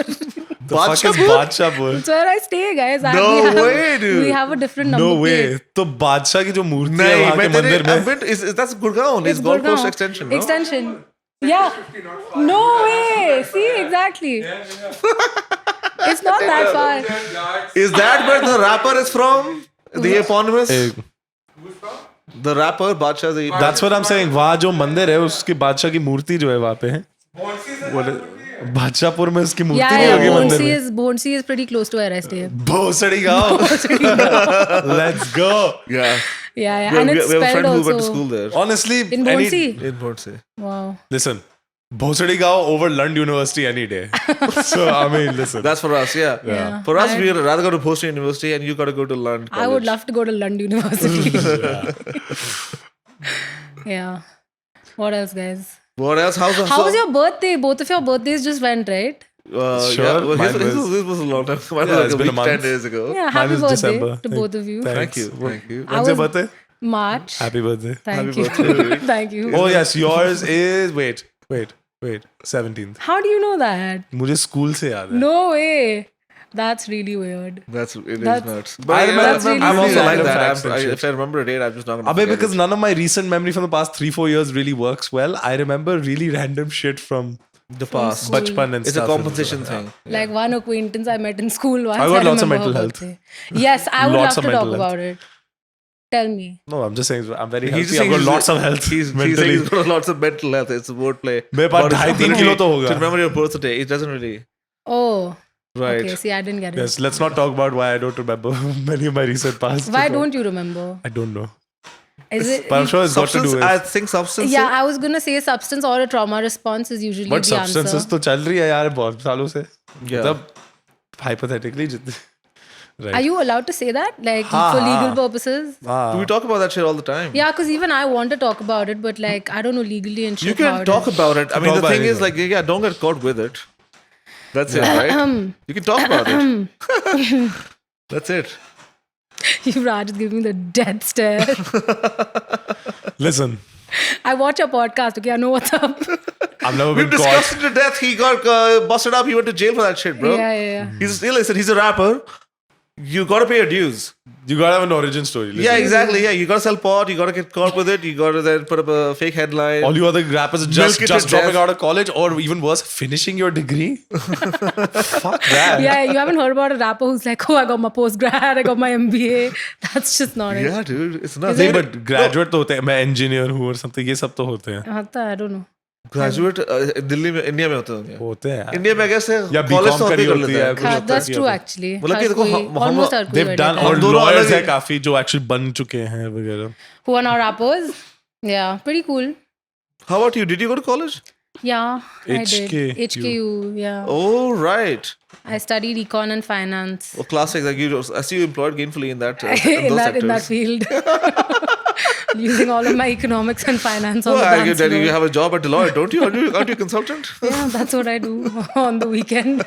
The fuck is Badshahpur? That's where I stay, guys. No we have, way, dude. We have a different number No plate. way. तो बादशाह की जो मूर्ति है नहीं, वहाँ के मंदिर I've में been, is that's Gurgaon. It's Gold Coast extension. No? Extension. Yeah. No way. See, exactly. It's not that far. Is that where the rapper is from? The eponymous? The rapper Badshah. That's what I'm saying. वहाँ जो मंदिर है उसकी बादशाह की मूर्ति जो है वहाँ पे है बादशाहपुर में उसकी मूर्ति नहीं होगी मंदिर में Bhonsi is pretty close to where I stay. भोसड़ी गाँव Let's go. Yeah. Yeah. We And have it's a friend spelled who went to also. school there. Honestly, In Bhonsi? In Bhonsi. Wow. listen, भोसड़ी गाँव over Lund University any day. So I mean, listen. That's for us, yeah. Yeah. For us, we'd rather go to Bhosri University and you got to go to Lund College. I would love to go to Lund University. Yeah. What else, guys? What else? How was your birthday? Both of your birthdays just went, right? Yeah, Sure, well, mine this was- was a long time. Mine Yeah, was it's like been a a week, 10 month. days ago. Yeah, Mine happy is birthday December. to both of you. Thank you. Thank you. I When's your was- birthday? March. Happy birthday. Thank Happy you. birthday. Thank you. Oh yes, yours is wait 17th. How do you know that? मुझे school से याद है. No way. That's really weird. It is That's- nuts. I But remember- That's really I'm also weird. like Random that. facts and shit. If I remember a date, I'm just not gonna Abbe, forget because it. none of my recent memory from the past 3-4 years really works well. I remember really random shit from The past. school. bachpan and It's a stuff. compensation thing. Like one acquaintance I met in school once. I got lots of remember mental her health. birthday. Yes, I would Lots love of to talk mental health. about it. Tell me. No, I'm just saying I'm very He's healthy. just I've got saying lots of health He's saying mentally. he's got lots of mental health. It's a wordplay. मेरे पास But it's 2.5-3 ability kilo तो होगा. To remember your birthday, it doesn't really. Oh. Right. Okay, see, I didn't get it. Yes, let's not talk about why I don't remember many of my recent past. Why don't you remember? I don't know. Is it? But I'm sure it's got to Substance, do with. I think substance. Yeah, I was gonna say substance or a trauma response is usually But the substances answer. तो चल रही है यार बहुत सालों से. Yeah. मतलब hypothetically जितने. Right. Are you allowed to say that? Like Ha, for ha. legal purposes? We talk about that shit all the time. Yeah, because even I want to talk about it, but like I don't know legally and shit. You can how it talk is. about it. I mean, Talk the about thing is, anything. like, yeah, don't get caught with it. That's it, right? You can talk about it. That's it. You Raj is giving me the death stare. Listen, I watch your podcast, okay? I know what's up. I've never We've been caught. discussed it to death. He got busted up. He went to jail for that shit, bro. Yeah. Listen, he's a rapper. You gotta pay your dues. You gotta have an origin story. Listen. Yeah, exactly. Yeah, you gotta sell pot. You gotta get caught with it. You gotta then put up a fake headline. All you other rappers are Milk it just to dropping death. out of college, or even worse, finishing your degree. Fuck that. Yeah, you haven't heard about a rapper who's like, oh, I got my postgrad, I got my MBA. That's just not it. Yeah, dude, it's nuts. नहीं but graduate तो होते हैं मैं engineer हूँ or something ये सब तो होते हैं I don't know. Graduate Delhi में इंडिया में होते होंगे. होते हैं इंडिया में कैसे या कॉलेज B.Com तो करी कर होती लेते है, हैं. कुछ होता That's है, true होता है। actually. मतलब कि हर देखो, कोई- हम- almost हर कोई They've कर done लेता है. और दोनों lawyers अलग हैं ही- काफी जो actually बन चुके हैं वगैरह. Who are now rappers? Yeah, pretty cool. How about you? Did you go to college? Yeah, I HK, did. HKU, yeah. Oh, right. I studied econ and finance. Oh, classic. Like I see you employed gainfully in that. in those that sectors. field. Using all of my economics and finance on Oh, the I dance get that. floor. You have a job at Deloitte, don't you? Aren't you a consultant? Yeah, that's what I do on the weekend,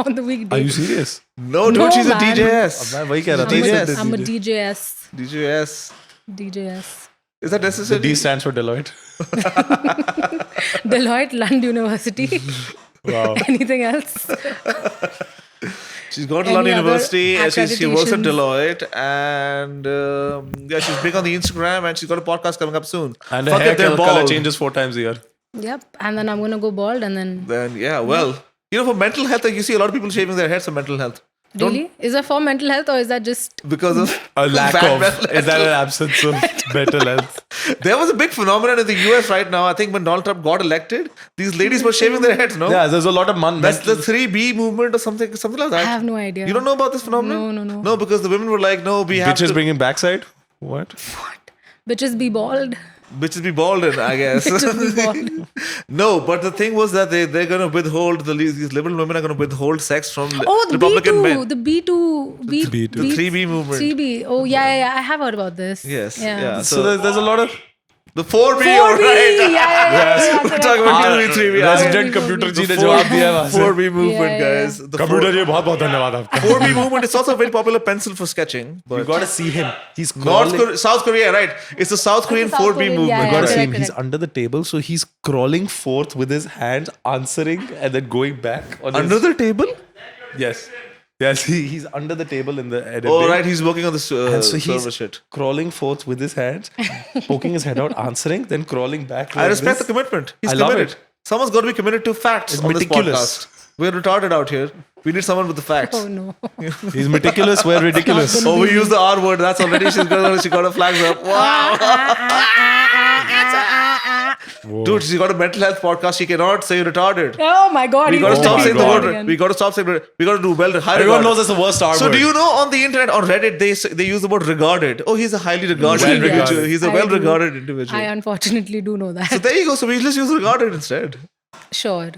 on the Are weekday. you serious? No, dude, No, she's a man. DJS. मैं वही कह रहा था. DJS. I'm a DJS. DJS. DJS. Is that The necessary? D stands for Deloitte. Deloitte Lund University. Wow. Anything else? She's gone to Any London other University and she works at accreditations? Deloitte, and yeah, she's big on the Instagram, and she's got a podcast coming up soon. And the Fuck hair it, they're color bald. changes 4 times a year. Yep. And then I'm gonna go bald, and then Then yeah, well, for mental health, you see a lot of people shaving their heads for mental health. really, is that for mental health or is that just? Because of A lack bad of. mental Is that an absence of mental health? There was a big phenomenon in the US right now. I think when Donald Trump got elected, these ladies were shaving their heads. No, Yeah, there's a lot of that's the 3B movement or something like that. I have no idea. You don't know about this phenomenon? No. No, because the women were like, no, we have Bitches to. bringing backside? What? Bitches be bald. Bitches be bald, I guess. Bitches be bald. No, but the thing was that they're going to withhold, these liberal women are going to withhold sex from Oh, the Republican B2, men. the B2, B2. The 3B movement. 3B. Oh yeah. I have heard about this. Yes, Yeah. yeah. So there's a lot of The 4B, 4B. all right. Yeah. We're talking about 2B, 3B. Resident computer ji ने जवाब दिया है वहाँ से 4B movement, Yeah. guys. The computer ji बहुत बहुत धन्यवाद आपका 4B movement is also a very popular pencil for sketching. you But gotta see him he's North crawling Korea, South Korea, right? It's a South Korean South 4B Korean, movement. yeah, you gotta yeah. see Correct, him he's correct. under the table so he's crawling forth with his hands answering and then going back on Under his, the table? yes he's under the table in the edit Oh, bay. right. He's working on the And so server he's shit. crawling forth with his hands, poking his head out, answering, then crawling back. I like respect this. the commitment. He's I love committed. it. Someone's got to be committed to facts It's on meticulous. this podcast. We're retarded out here. We need someone with the facts. Oh no. He's meticulous, we're ridiculous. Oh, we use the R word. That's already she got her flags up. Wow. Dude, she got a mental health podcast. She cannot say retarded. Oh my god. We he's got to Oh stop my saying the God. word. We got to stop saying it. We got to do well. High Everyone regard. knows that's the worst R So word. do you know on the internet, on Reddit, they use the word regarded. Oh, he's a highly regarded Well individual. regarded. He's a I well do. regarded individual. I unfortunately do know that. So there you go. So we just use regarded instead. Sure.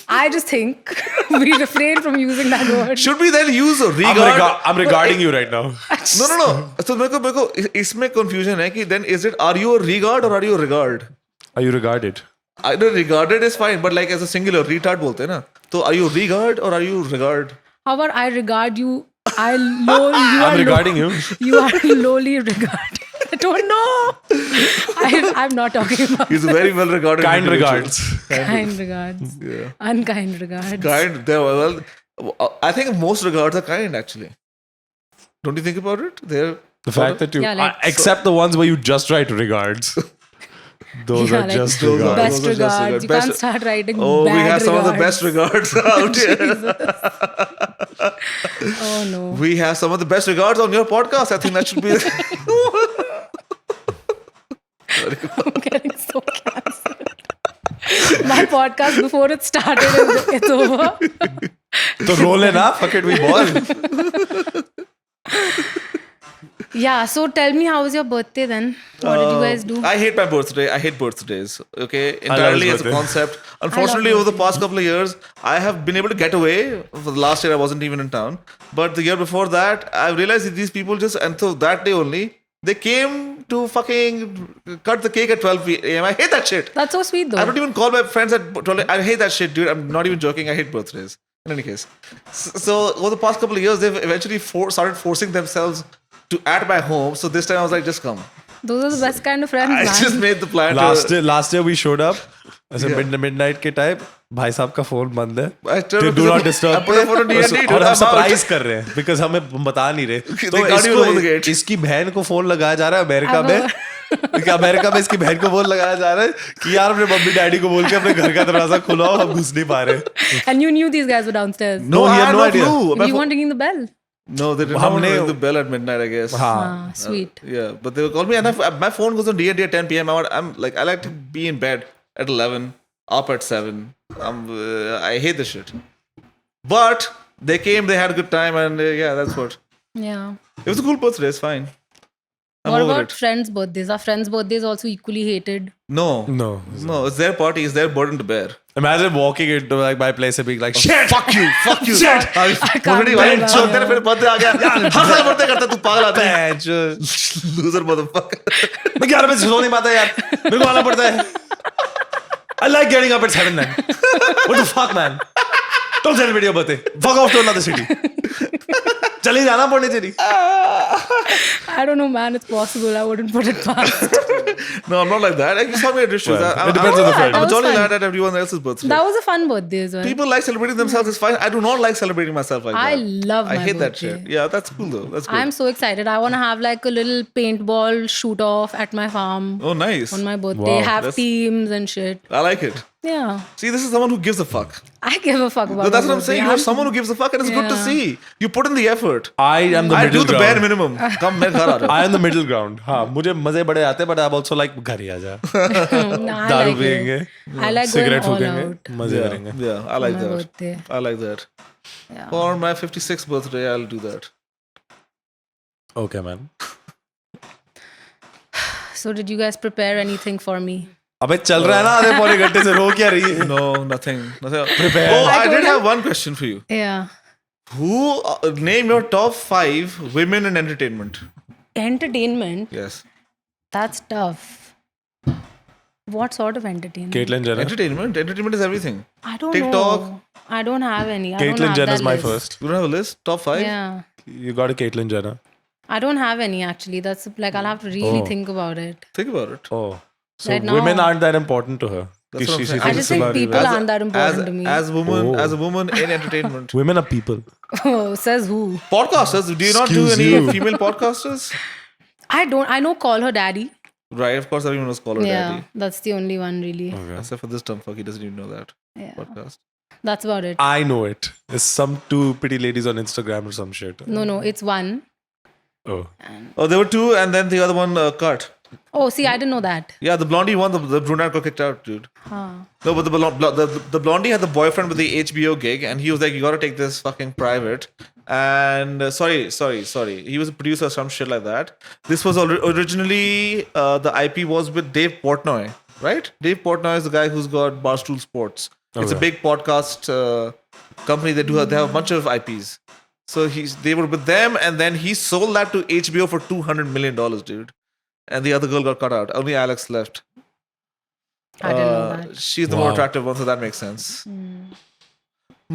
I just think we refrain from using that word. Should we then use regard? I'm regarding you right now. No. So मेरे को इसमें confusion है कि then is it are you a regard or are you a regard? Are you regarded? Either regarded is fine, but like as a singular retard बोलते हैं ना. So are you regard or are you regard? How about I regard you? I'm regarding you. You are lowly regarded. I don't know. I'm not talking about He's a very well regarded. Kind individual. regards. kind regards. Yeah. Unkind regards. Kind. Well, I think most regards are kind actually. Don't you think about it? They're The fact that you, Yeah, like- except the ones where you just write regards. Those Yeah, are like just those are- regards. Best Those are just regards. You regards. can't start writing Oh, bad we have some of the regards. best regards out here. Oh no. We have some of the best regards on your podcast. I think that should be. I'm getting so cancelled. My podcast before it started, it's over. So roll it up. Fuck it, we ball. Yeah, so tell me, how was your birthday then? What did you guys do? I hate my birthday. I hate birthdays. Okay, entirely his as a birthday. concept. Unfortunately, over the past couple of years, I have been able to get away. For the last year, I wasn't even in town. But the year before that, I realized that these people just, and so that day only, they came to fucking cut the cake at 12 a.m. I hate that shit. That's so sweet though. I don't even call my friends at 12. I hate that shit, dude. I'm not even joking. I hate birthdays. In any case. So over the past couple of years, they've eventually started forcing themselves to at my home. So this time I was like, just come. Those are the best kind of friends, I man. just made the plan. Last year we showed up. ऐसे Yeah. midnight के time भाई साहब का phone बंद है. I turned They up do to not the- disturb. I put a phone on D&D, dude, और हम I'm out. Surprise कर रहे हैं because हमें बता नहीं रहे. तो They can't even open the gate. इसकी बहन को फोन लगाया जा रहा है अमेरिका अब- में. कि अमेरिका में इसकी बहन को फोन लगाया जा रहा है कि यार अपने मम्मी डैडी को बोल के अपने घर का दरवाजा खुलाओ हम घुस नहीं पा रहे. And you knew these guys were downstairs. No, he I had had no no idea. clue. And you weren't ringing the bell. No, they did not हमने- ring the bell at midnight, I guess. हाँ. Ah, sweet. Yeah, but they would call me, and my phone goes on D&D at 10 p.m. I'm like, I like to be in bed at 11, up at 7. I hate this shit. But they came, they had a good time, and yeah, that's what. Yeah. It was a cool birthday. It's fine. I'm What over about it. friends' birthdays? Are friends' birthdays also equally hated? No, No. it's their party. It's their burden to bear. Imagine walking into like my place and being like shit. Fuck you, fuck you. Shit. can't Already, believe भाई, that. छोड़ तेरे फिर birthday आ गया. हर साल birthday करता है, तू पागल आदमी. मैं Loser motherfucker. 11 बजे सो नहीं पाता यार. मेरे को आना पड़ता है. I like getting up at 7 then. What the fuck, man? Don't celebrate your birthday. Fuck off to another city. चले जाना Pondicherry. I don't know, man. It's possible. I wouldn't put it past. No, I'm not like that. Like, you saw me at Rish's. Well, it depends on the friend. I'm a That was jolly fun. lad at everyone else's birthday. That was a fun birthday as well. People like celebrating themselves. It's fine. I do not like celebrating myself like I that. love I my hate that birthday. shit. Yeah, that's cool though. That's good. I'm so excited. I want to have like a little paintball shoot off at my farm Oh, nice. on my birthday. Wow. Have That's- teams and shit. I like it. Yeah. See, this is someone who gives a fuck. I give a fuck about That's my what I'm saying. birthday. You're someone who gives a fuck, and it's good to Yeah. see. You put in the effort. I am the I middle do the bare ground. minimum. Come, मैं घर आ रहा हूँ. I am the middle ground. हाँ, मुझे मजे बड़े आते हैं, but I'm also like घर ही आ जा. No, I दारू like पियेंगे, it. I like cigarette going all फूकेंगे, out मजे Yeah, करेंगे. yeah, I like on my that. birthday. I like that. Yeah. For my 56th birthday, I'll do that. Okay, man. So did you guys prepare anything for me? अबे चल रहा है ना आधे पौने घंटे से रो क्या रही है? No, nothing. Prepare. Oh, I told did him- have one question for you. Yeah. Who name your top 5 women in entertainment? Entertainment. Yes, That's tough. What sort of entertainment? Caitlyn Jenner. entertainment is everything. I don't TikTok. know. I don't have any. I don't Caitlyn have Jenner that is my list. first. You don't have a list? Top 5? Yeah. You got a Caitlyn Jenner. I don't have any actually. That's like I'll have to really Oh. think about it. Think about it. Oh, so Right now- women aren't that important to her. That's what I'm saying. I thinks just think about it. people aren't that important to me. As a woman in entertainment. Women are people. Oh, says who? Podcasters, do you not do Excuse any you. female podcasters? I don't. I know. Call her daddy. Right, of course everyone knows Call Her Yeah, Daddy. that's the only one really. Except for this dumb fuck, he doesn't even know that Yeah, podcast. that's about it. I know it. It's some two pretty ladies on Instagram or some shit. No, it's one. Oh. Oh, there were 2 and then the other one cut. Oh, see, I didn't know that. Yeah, the blondie one, the brunette got kicked out, dude. Huh. No, but the blondie had the boyfriend with the HBO gig, and he was like, "You gotta take this fucking private." And sorry, he was a producer, or some shit like that. This was originally the IP was with Dave Portnoy, right? Dave Portnoy is the guy who's got Barstool Sports. It's a Okay. big podcast company. They have a bunch of IPs. So they were with them, and then he sold that to HBO for $200 million, dude. And the other girl got cut out. Only Alex left. I didn't know that. She's the more Wow. attractive one, so that makes sense.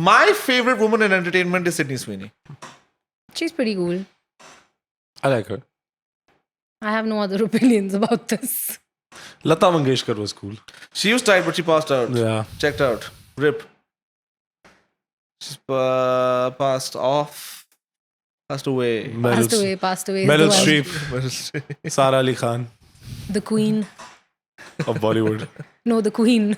My favorite woman in entertainment is Sydney Sweeney. She's pretty cool. I like her. I have no other opinions about this. Lata Mangeshkar was cool. She was tight, but she passed out. Yeah. Checked out. Rip. She's passed away. Meryl, Passed away. is Meryl the one. Streep, Sara Ali Khan The queen. of Bollywood. No, the queen.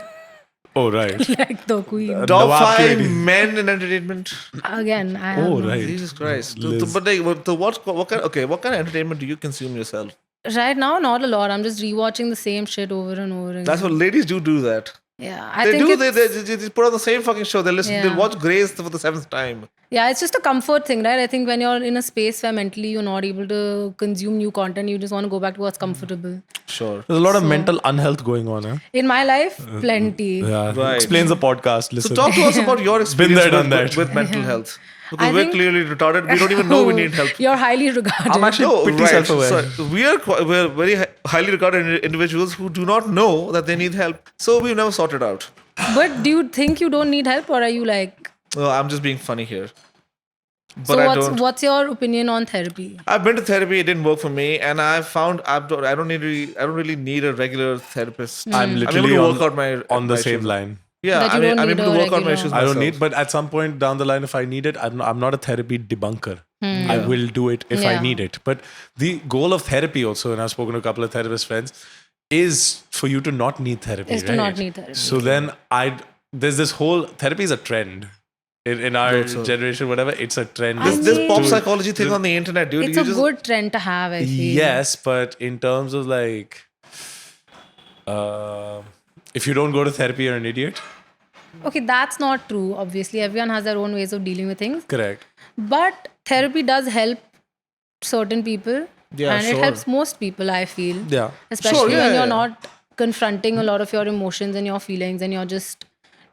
Oh, right. Like the queen. Top Nawab 5 Kennedy. men in entertainment. Again, I have Oh, no- right. Jesus Christ. Liz. But like, what kind of entertainment do you consume yourself? Right now, not a lot. I'm just rewatching the same shit over and over again. That's what ladies do that. Yeah, I They think do. it's, They put on the same fucking show. They listen. Yeah. They'll watch Grace for the 7th time. yeah, it's just a comfort thing, right? I think when you're in a space where mentally you're not able to consume new content, you just want to go back to what's comfortable. Sure. There's a lot of mental unhealth going on. Huh? In my life, plenty. Yeah. Right. Explains the podcast. So Listen. talk to us about your experience there, done that. with mental health. Because I we're think- clearly retarded. We don't even know we need help. You're highly regarded. I'm actually pretty self-aware. So we're very highly regarded individuals who do not know that they need help. So we've never sorted out. But do you think you don't need help, or are you like? Well, I'm just being funny here. But So I don't. what's your opinion on therapy? I've been to therapy. It didn't work for me, and I found I don't really need a regular therapist. I'm able literally to on, work out my on the my same issues. line. Yeah, That you don't I'm need able to a work out my regular- issues I don't myself. need, but at some point down the line, if I need it, I'm not a therapy debunker. I will do it if I Yeah. need it. But the goal of therapy also, and I've spoken to a couple of therapist friends, is for you to not need therapy. Is to right? not need therapy. So then there's this whole therapy is a trend. In our generation, whatever, it's a trend. This pop to- psychology thing on the internet, dude. It's you a just, good trend to have, I feel. Yes, but in terms of like, if you don't go to therapy, you're an idiot. Okay, that's not true. Obviously, everyone has their own ways of dealing with things. Correct. But therapy does help certain people. Yeah, and sure. it helps most people, I feel. Yeah. Especially yeah, when you're yeah. not confronting a lot of your emotions and your feelings and you're just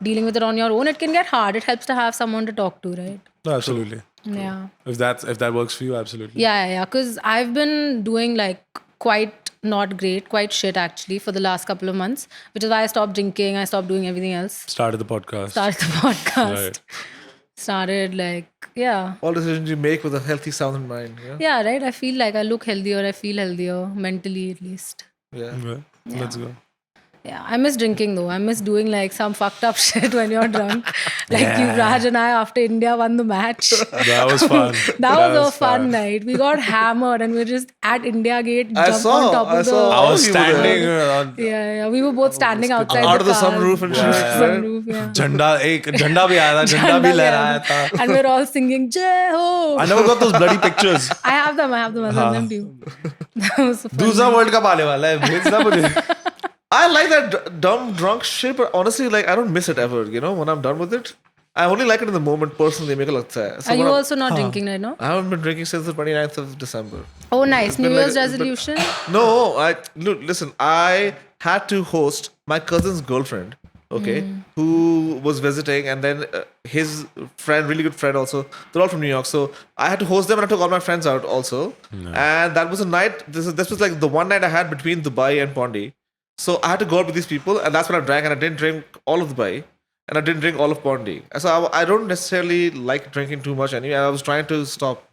dealing with it on your own. It can get hard. It helps to have someone to talk to, right? No, absolutely. Yeah. If that works for you, absolutely. Yeah. Because I've been doing like quite not great, quite shit actually for the last couple of months, which is why I stopped drinking. I stopped doing everything else. Started the podcast. Started the podcast. Right. started like, yeah. All decisions you make with a healthy, sound mind. Yeah. Yeah, right. I feel like I look healthier. I feel healthier mentally, at least. Yeah. Let's go. Yeah, I miss drinking though. I miss doing like some fucked up shit when you're drunk. Like Yuvraj and I after India won the match. That was fun. That was a fun night. We got hammered and we were just at India Gate, I jump saw- on top I of the. saw. I was you were there. standing on Yeah, we were both standing outside Out of the car. sunroof and shit. Sunroof, yeah. झंडा भी आया था झंडा भी लहराया था. And we're all singing Jai Ho. I never got those bloody pictures. I have them. I'll send them to you. That was so fun. दूसरा world cup आने वाला है भेजना मुझे. I like that dumb drunk shit, but honestly, like I don't miss it ever. You know, when I'm done with it, I only like it in the moment. Personally, मेरे को लगता है. So Are you when I'm- also not drinking right now? I haven't been drinking since the 29th of December. Oh, nice. New been like- Year's resolution? No, listen. I had to host my cousin's girlfriend, okay, who was visiting, and then his friend, really good friend, also. They're all from New York, so I had to host them, and I took all my friends out also. And that was a night. This was like the one night I had between Dubai and Pondi. So I had to go out with these people, and that's when I drank, and I didn't drink all of Dubai, and I didn't drink all of Pondi. And so I don't necessarily like drinking too much anyway. I was trying to stop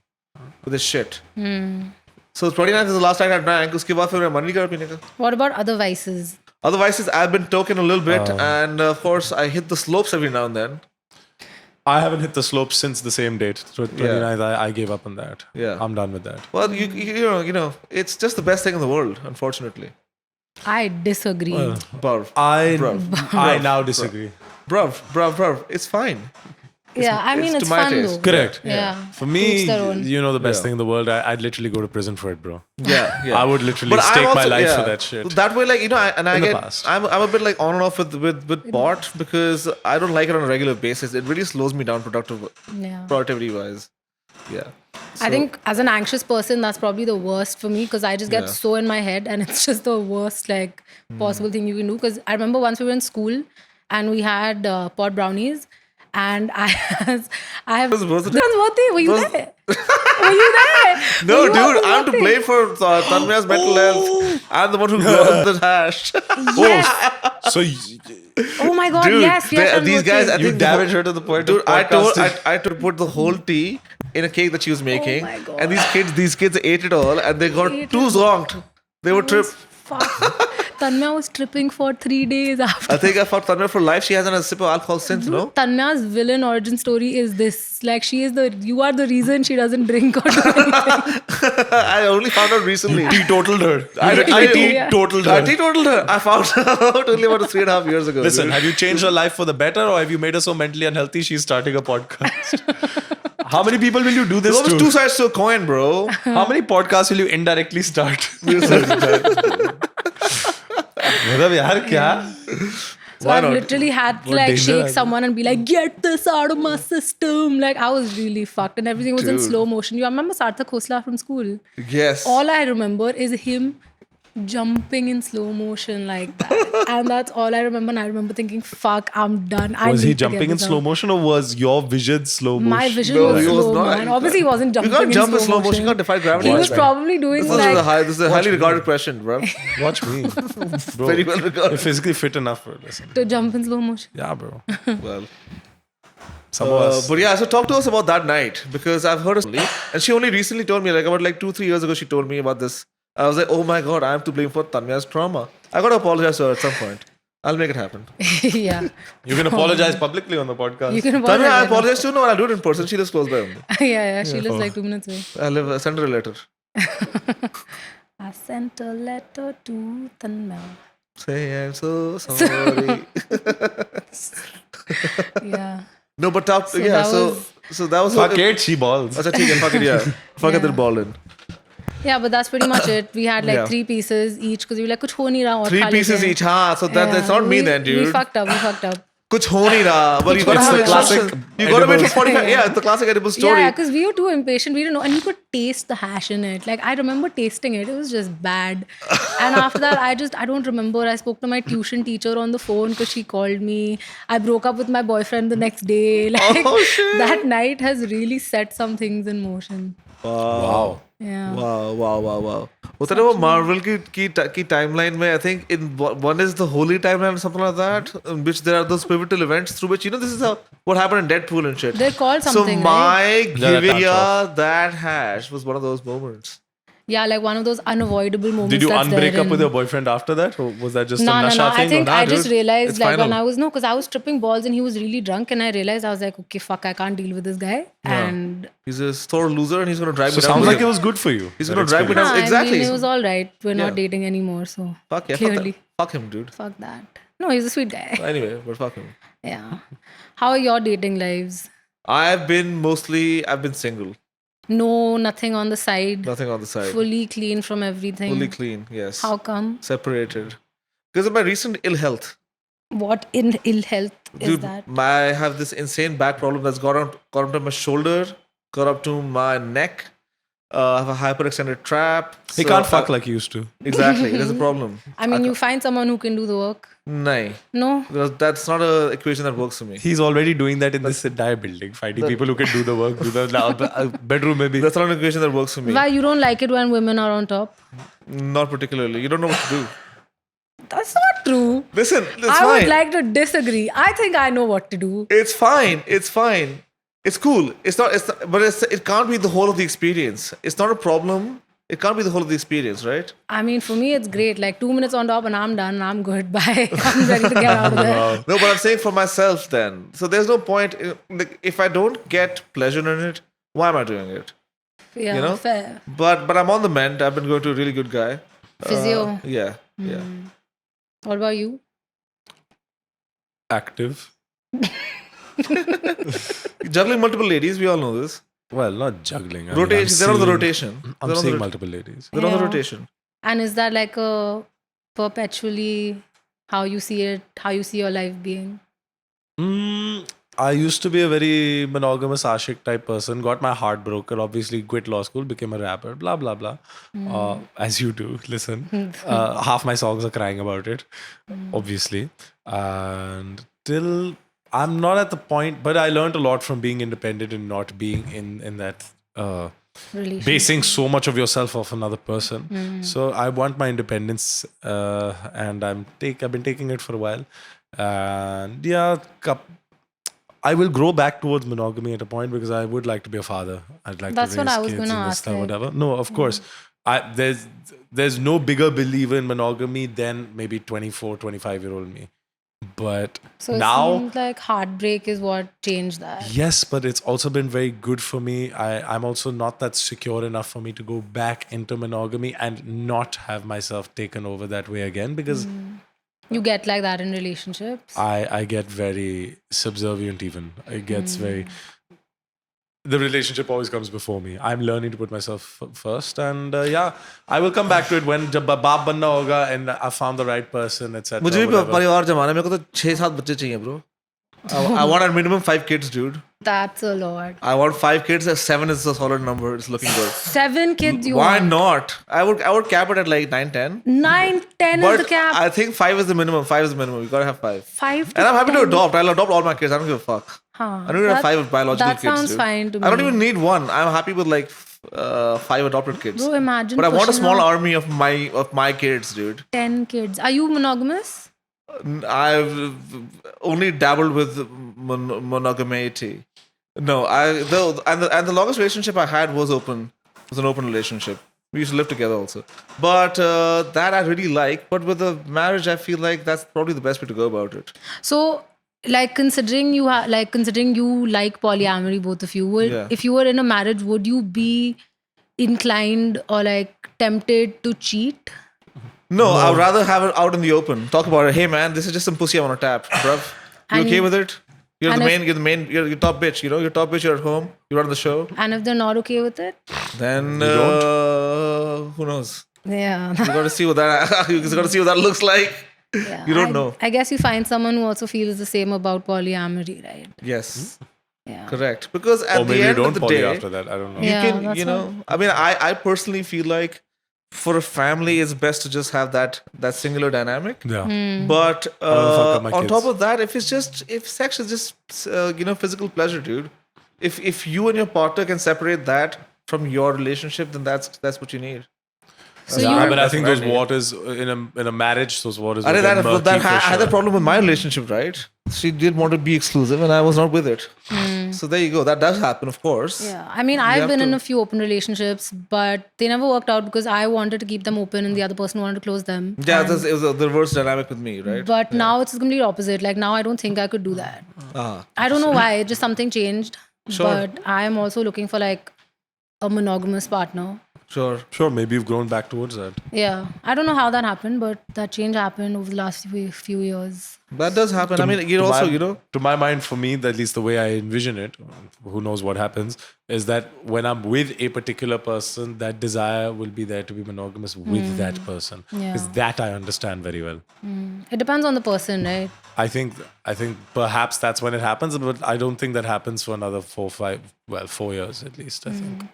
with this shit. So 29th is the last night I drank. उसके बाद फिर मैं मन नहीं कर पीने का. What about other vices? Otherwise, I've been token a little bit, and of course, I hit the slopes every now and then. I haven't hit the slopes since the same date. So 29th, I gave up on that. Yeah. I'm done with that. Well, you know, it's just the best thing in the world, unfortunately. I disagree. Bruv, I now disagree. bruv, it's fine. Yeah, I mean, it's it's to my fun taste. though. Correct. Yeah. For me, Each their own. you know, the best Yeah. thing in the world, I'd literally go to prison for it, bro. Yeah. I would literally But stake I'm my also- life yeah. for that shit. That way, like, you know, In the past. I'm a bit like on and off with pot because I don't like it on a regular basis. It really slows me down Yeah. productivity wise. Yeah. I think as an anxious person, that's probably the worst for me because I just get Yeah. so in my head and it's just the worst like possible thing you can do. Because I remember once we were in school and we had pot brownies and I have. Was it- That's birthday. Were you Those- there? Were you there? No, Were you dude, on I'm to birthday? blame for Tanmaya's mental health. I'm the one who got the hash. Yes. So, Oh my god. Dude, yes. Yes. on these guys, birthday. I you think damage her to the point Dude, of I podcasting. had to put the whole tea in a cake that she was making, my God. and these kids ate it all, and they got Ate too it. zonked. They were tripped. Fuck. Tanmaya was tripping for 3 days after. I think I fought Tanmaya for life. She hasn't had a sip of alcohol since, no? Tanya's villain origin story is this. Like, you are the reason she doesn't drink or do anything. I only found out recently. Teetotaled her. I- You I- literally yeah. teetotaled I her. teetotaled her. I found out only about 3.5 years ago. Listen, dude. have you changed her life for the better or have you made her so mentally unhealthy she's starting a podcast? How many people will you do this There's always to? two sides to a coin, bro. How many podcasts will you indirectly start? मतलब यार क्या? So Why I've not? literally had to What like danger shake are you? someone and be like, get this out of my system. Like, I was really fucked and everything was in Dude. slow motion. You remember Sarthak Khosla from school? Yes. All I remember is him jumping in slow motion like that. And that's all I remember. And I remember thinking, fuck, I'm done. I Was he need to get jumping in this slow out. motion or was your vision slow motion? My vision No, was he was slow, not. man. Obviously, he wasn't You jumping can't jump in slow motion. You motion. can't defy gravity. He Watch was me. probably doing This is like this is a highly regarded question, bro. Watch me. Bro, Very well regarded. you're physically fit enough for this. to jump in slow motion. Yeah, bro. Well. Some of us. But yeah, so talk to us about that night because I've heard of and she only recently told me, like about 2-3 years ago, she told me about this. I was like, oh my god, I am to blame for Tanya's trauma. I gotta apologize to her at some point. I'll make it happen. Yeah. You can apologize publicly on the podcast. You can apologize. Tanya, I right now. apologize to you. No, I'll do it in person. She lives close by only. Yeah. She lives like 2 minutes away. I'll send her a letter. I sent a letter to Tanmaya. Say I'm so sorry. Yeah. No, but talk. So Yeah, that so was- so that was. Fuck it, she balls. Acha, theek hai, fuck it, yeah. Fuck it, Yeah. then ball in. Yeah, but that's pretty much it. We had like Yeah. 3 pieces each because we were like, kuch ho nahi raha aur 3 kha lete pieces hain. each. Haan, so that's not me then, dude. We fucked up. Kuch ho nahi raha. Well, you gotta It's have the a classic classic. You gotta wait for edibles. 45. Yeah, it's the classic edible story. Yeah, because we were too impatient. We didn't know. And you could taste the hash in it. Like, I remember tasting it. It was just bad. And after that, I don't remember. I spoke to my tuition teacher on the phone because she called me. I broke up with my boyfriend the next day. Like, Oh, shit. that night has really set some things in motion. Wow. Yeah. Wow. होता है ना वो Marvel की timeline में I think in one is the holy timeline or something like that, in which there are those pivotal events through which this is what happened in Deadpool and shit. They're called something, So my Yeah, that giving touch off. that hash was one of those moments. Yeah, like one of those unavoidable moments. Did you that's unbreak there up with in- your boyfriend after that? Or was that just No. a nasha I thing? think Nah, I just dude. realized It's like when final. because I was tripping balls and he was really drunk, and I realized I was like, okay, fuck, I can't deal with this guy. And He's a sore loser and he's gonna drive So me down. sounds with like him. it was good for you. He's that gonna drive me experience. down. I Exactly. mean, it was all right. We're not Yeah. dating anymore, so Fuck yeah. clearly, Fuck him, dude. fuck that. No, he's a sweet guy. Anyway, but fuck him. Yeah. How are your dating lives? I've been single. No, nothing on the side. Nothing on the side. Fully clean from everything. Fully clean, yes. How come? Separated. Because of my recent ill health. What in ill health is Dude, that? I have this insane back problem that's got up to my shoulder, got up to my neck. I have a hyperextended trap. He can't fuck like he used to. Exactly. There's a problem. I mean, you find someone who can do the work. Nay. No. That's not an equation that works for me. He's already doing that in this entire building, finding people who can do the work, do the bedroom maybe. That's not an equation that works for me. Why you don't like it when women are on top? Not particularly. You don't know what to do. That's not true. Listen, it's I fine. would like to disagree. I think I know what to do. It's fine. It's cool. It can't be the whole of the experience. It's not a problem. It can't be the whole of the experience, right? I mean, for me, it's great. Like 2 minutes on top and I'm done. I'm good. Bye. I'm ready to get out of there. No, but I'm saying for myself then. So there's no point. Like, if I don't get pleasure in it, why am I doing it? Yeah, You know? fair. But I'm on the mend. I've been going to a really good guy. Physio. Yeah. What about you? Active. Juggling multiple ladies, we all know this. Well, not juggling. I mean, Rotation. They're on the rotation. I'm They're on seeing the multiple ladies. They're on the Yeah. rotation. And is that like a perpetually how you see it, how you see your life being? I used to be a very monogamous ashik type person. Got my heart broken. Obviously, quit law school, became a rapper. Blah blah blah. As you do. Listen, half my songs are crying about it. Obviously, and till I'm not at the point, but I learned a lot from being independent and not being in that. Relationship. Basing so much of yourself off another person. So I want my independence, and I've been taking it for a while, and yeah, I will grow back towards monogamy at a point because I would like to be a father. I'd like That's to what raise I was kids gonna and this ask, stuff, like- whatever. No, of course. There's no bigger believer in monogamy than maybe 24, 25-year-old me. But So it now, seems like heartbreak is what changed that. yes, but it's also been very good for me. I'm also not that secure enough for me to go back into monogamy and not have myself taken over that way again because You get like that in relationships. I get very subservient even. It gets very... The relationship always comes before me. I'm learning to put myself first. And yeah, I will come back to it when jab baap banna hoga and I found the right person, etc. मुझे भी whatever. परिवार जमाना मेरे को तो 6-7 बच्चे चाहिए bro. I want at minimum 5 kids, dude. That's a lot. I want 5 kids. 7 is a solid number. It's looking good. 7 kids you Why want. not? I would cap it at like 9-10. 9, 10 is But the cap. I think 5 is the minimum. 5 is the minimum. You gotta have 5. 5 to And I'm happy to 10. adopt. I'll adopt all my kids. I don't give a fuck. Huh. I don't even have 5 biological that kids. sounds dude. fine to I don't me. even need one. I'm happy with like 5 adopted kids. Bro, imagine But I want a pushing small out army of my kids, dude. 10 kids. Are you monogamous? I've only dabbled with monogamity. No, and the longest relationship I had was open. It was an open relationship. We used to live together also. But that I really like. But with a marriage, I feel like that's probably the best way to go about it. So, like considering you like polyamory, both of you, Yeah. if you were in a marriage, would you be inclined or like tempted to cheat? No, I'd rather have it out in the open. Talk about it. Hey man, this is just some pussy I want to tap, bruv. You And- okay with it? You're and the if- main. You're top bitch. You know, you're top bitch. You're at home. You run the show. And if they're not okay with it? Then who knows? Yeah. You got to see what that. You got to see what that looks like. Yeah, You don't know. I guess you find someone who also feels the same about polyamory, right? Yes, Yeah. correct. Because at Or the maybe you end of don't the poly day, after that. I don't know. you Yeah, can, that's you know. I mean, I personally feel like for a family, it's best to just have that singular dynamic. Yeah. But wanna fuck up my on kids. top of that, if sex is just physical pleasure, dude. If you and your partner can separate that from your relationship, then that's what you need. So Yeah, you, but I think That's those right. waters in a marriage, those waters. I will get murky that for I had that sure. problem with my relationship, right? She did want to be exclusive, and I was not with it. So there you go. That does happen, of course. yeah, I mean, I've have been in to- a few open relationships, but they never worked out because I wanted to keep them open and the other person wanted to close them. Yeah, And- it was the reverse dynamic with me, right? But now it's the complete opposite. Like now, I don't think I could do that. Ah, I don't know why. Just something changed. Sure. But I am also looking for like a monogamous partner. sure. Sure, maybe you've grown back towards that. Yeah, I don't know how that happened, but that change happened over the last few years. That does happen. I mean, you To also, my- to my mind, for me, at least the way I envision it, who knows what happens, is that when I'm with a particular person, that desire will be there to be monogamous with that person. Yeah. Because that I understand very well. It depends on the person, right? I think perhaps that's when it happens, but I don't think that happens for another 4 years at least. I think.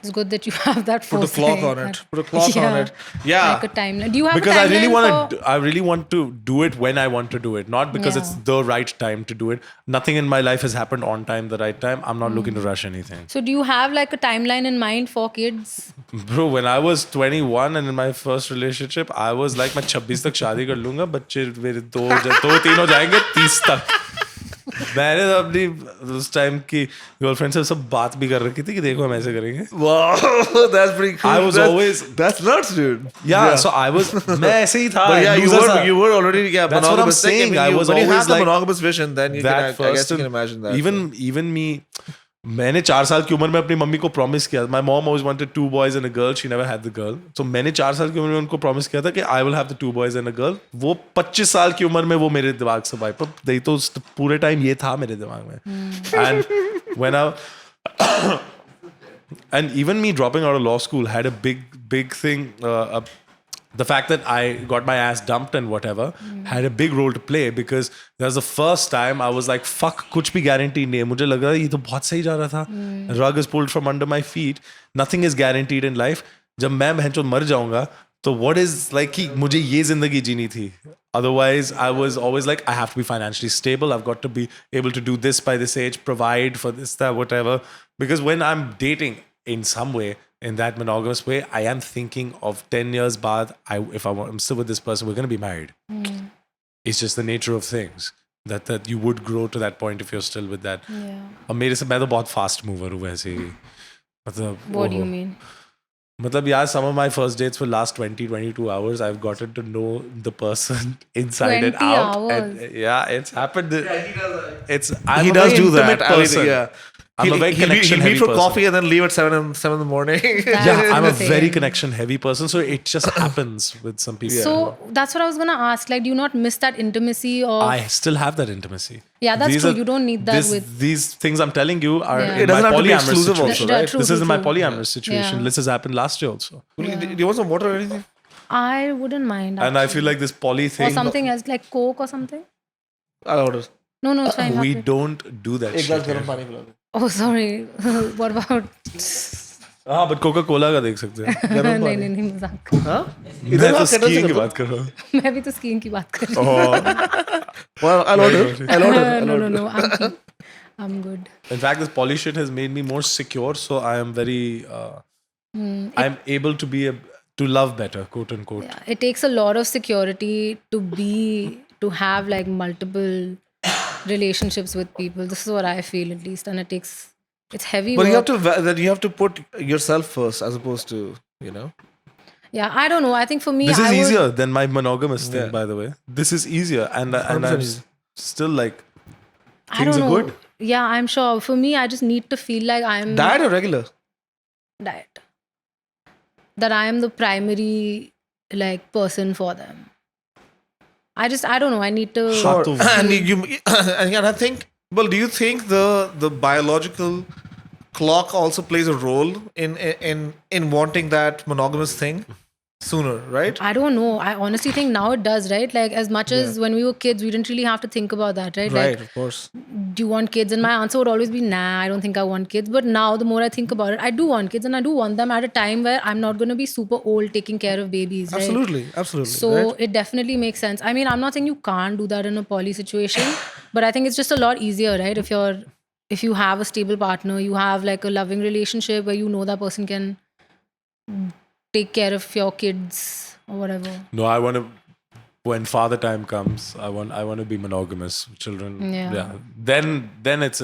It's good that you have that put a foresight. clock on it. Put a clock on it. Like Yeah. a timeline. Do you have Because a I timeline really want to do it when I want to do it, not because it's Yeah. the right time to do it. Nothing in my life has happened on time, the right time. I'm not looking to rush anything. So do you have like a timeline in mind for kids? Bro, when I was 21 and in my first relationship, I was like, मैं 26 तक शादी कर लूंगा, बच्चे मेरे दो तीन हो जाएंगे 30 तक. मैंने तो अपनी उस टाइम की गर्लफ्रेंड से सब बात भी कर रखी थी कि देखो हम ऐसे करेंगे. Wow, that's pretty cool. I was that's nuts, dude. Yeah, so I was मैं ऐसे ही था. But yeah, loser सा. you were already That's what I'm monogamous. saying. I was when you always have the like monogamous vision, then you can, that I first. guess you can imagine that. Even me, मैंने 4 साल की उम्र में अपनी mummy को promise किया. My mom always wanted 2 boys and a girl. She never had the girl. So मैंने 4 साल की उम्र में उनको प्रॉमिस किया था कि I will have the 2 boys and a girl. वो 25 साल की उम्र में वो मेरे दिमाग से वाइप अप. नहीं तो पूरे टाइम ये था मेरे दिमाग में. And when I and even me dropping out of law school had a big thing. The fact that I got my ass dumped and whatever had a big role to play because that was the first time I was like, fuck, कुछ भी guarantee नहीं है. मुझे लग रहा है ये तो बहुत सही जा रहा था. Rug is pulled from under my feet. Nothing is guaranteed in life. जब मैं बहनचोद मर जाऊंगा तो what is like कि मुझे ये जिंदगी जीनी थी. Otherwise, I was always like, I have to be financially stable. I've got to be able to do this by this age, provide for this, that, whatever. Because when I'm dating in some way, in that monogamous way, I am thinking of 10 years baad, I'm still with this person, we're going to be married. It's just the nature of things that you would grow to that point if you're still with that. Yeah. अब मेरे से मैं तो बहुत fast mover हूँ वैसे ही. मतलब What do you mean? मतलब यार some of my first dates will last 22 hours. I've gotten to know the person inside and 20 out. hours. And yeah, it's happened. I'm he a does very do that. intimate I mean, person. yeah. I'm a very connection he'll heavy meet for person. coffee and then leave at 7 in the morning. That Yeah, is I'm a the very same. connection heavy person, so it just happens with some people. So that's what I was gonna ask. Like, do you not miss that intimacy of? I still have that intimacy. Yeah, that's These true. are- You don't need that with. these things I'm telling you are Yeah. in It doesn't my have to be polyamorous exclusive also, situation. right? True, This is in my true. polyamorous situation. Yeah. This has happened last year also. Do you want some water or anything? I wouldn't mind. And I actually. feel like this poly or thing, something else like Coke or something. I'll order. No, it's fine. we have it. don't do that एक shit. glass here. गर्म पानी पिला दे. Oh, sorry. What about? हाँ, but Coca-Cola का देख सकते हैं. नहीं मजाक. हाँ? मैं इधर तो आ, kettle से skiing की कर दो. बात कर रहा हूँ. मैं भी तो skiing की बात कर रही Oh. हूँ. Well, I'll order. No. I'm good. In fact, this poly shit has made me more secure, so I am very. I'm able to love better, quote unquote. Yeah, it takes a lot of security to have like multiple relationships with people. This is what I feel at least, and it's heavy. But work. you have to put yourself first as opposed to, you know. Yeah, I don't know. I think for me, This is I would- easier than my monogamous thing, Yeah. by the way. This is easier, and 100% I'm easy. still like I things don't are know. good. Yeah, I'm sure. For me, I just need to feel like I'm Diet or regular? diet. That I am the primary like person for them. I don't know. I need to. Sure. to- and and I think. Well, do you think the biological clock also plays a role in wanting that monogamous thing sooner, right? I don't know. I honestly think now it does, right? Like as much as when we were kids, we didn't really have to think about that, right? Right, Like, of course. do you want kids? And my answer would always be, nah, I don't think I want kids. But now the more I think about it, I do want kids, and I do want them at a time where I'm not going to be super old taking care of babies, right? Absolutely. So right? it definitely makes sense. I mean, I'm not saying you can't do that in a poly situation, but I think it's just a lot easier, right? If you're if you have a stable partner, you have like a loving relationship where you know that person can take care of your kids or whatever. No, I want to. When father time comes, I want to be monogamous. Children, Yeah. Then it's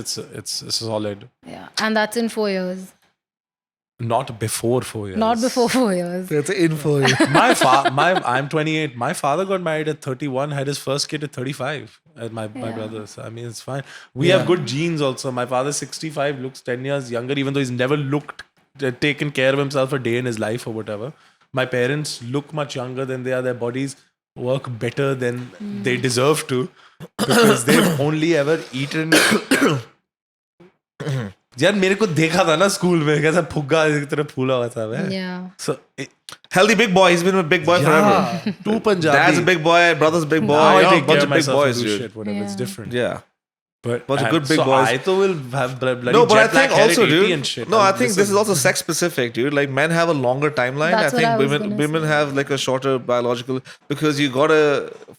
solid. Yeah, and that's in 4 years, Not before 4 years. not before 4 years. That's an info. I'm 28. My father got married at 31, had his first kid at 35. At my brother's. I mean, it's fine. We have good genes also. My father's 65, looks 10 years younger, even though he's never taken care of himself a day in his life or whatever. My parents look much younger than they are. Their bodies work better than they deserve to because they've only ever eaten. यार मेरे को देखा था ना school में कैसा फुग्गा की तरह फूला हुआ था मैं. Yeah. So Healthy big boy. He's been a big boy forever. Too Punjabi. Dad's a big boy. Brother's a big boy. Now I You're take a bunch care of of big myself boys, and do dude. shit, whatever. It's Yeah. different. Yeah. But Bunch of good big so boys. I to will have bloody No, but I jet lag think also, heredity dude. and shit. No, I And think this is also sex specific, dude. Like men have a longer timeline. That's I what think I was women gonna women say. have like a shorter biological because you gotta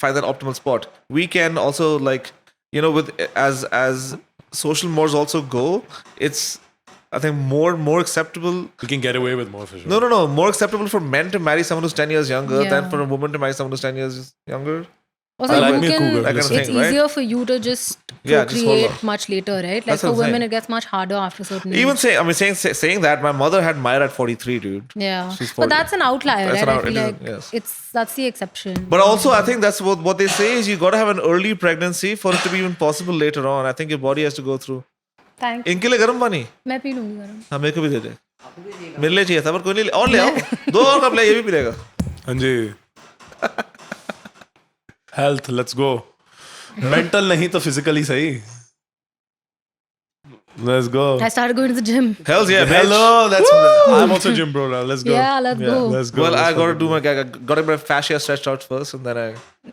find that optimal spot. We can also like with as social mores also go. It's I think more acceptable. we can get away with more for sure. No. More acceptable for men to marry someone who's 10 years younger Yeah. than for a woman to marry someone who's 10 years younger. Also, I like you me a can, cougar. That kind of it's thing, right? easier for you to just Yeah, just hold procreate on. much later, right? Like That's for what I'm women, saying. it gets much harder after a certain Even age. saying that, my mother had Myra at 43, dude. Yeah, She's 40. but that's an outlier, That's right? an I feel out- like yes. that's the exception. But also, I think that's what they say is you got to have an early pregnancy for it to be even possible later on. I think your body has to go through. Thanks. इनके लिए गर्म पानी मैं P लूंगी गरम. हाँ मेरे को भी दे दे मेरे लिए चाहिए था पर कोई नहीं और ले आओ 2 और कप ले ये भी पी लेगा Anji. Health, let's go. Mental नहीं तो physically सही. Let's go. I started going to the gym. Hells yeah, bitch. Hello, that's I'm also gym bro now. Let's go. Yeah, let's go. Let's go. Well, I Let's got to fucking do my got to my fascia stretched out first and then I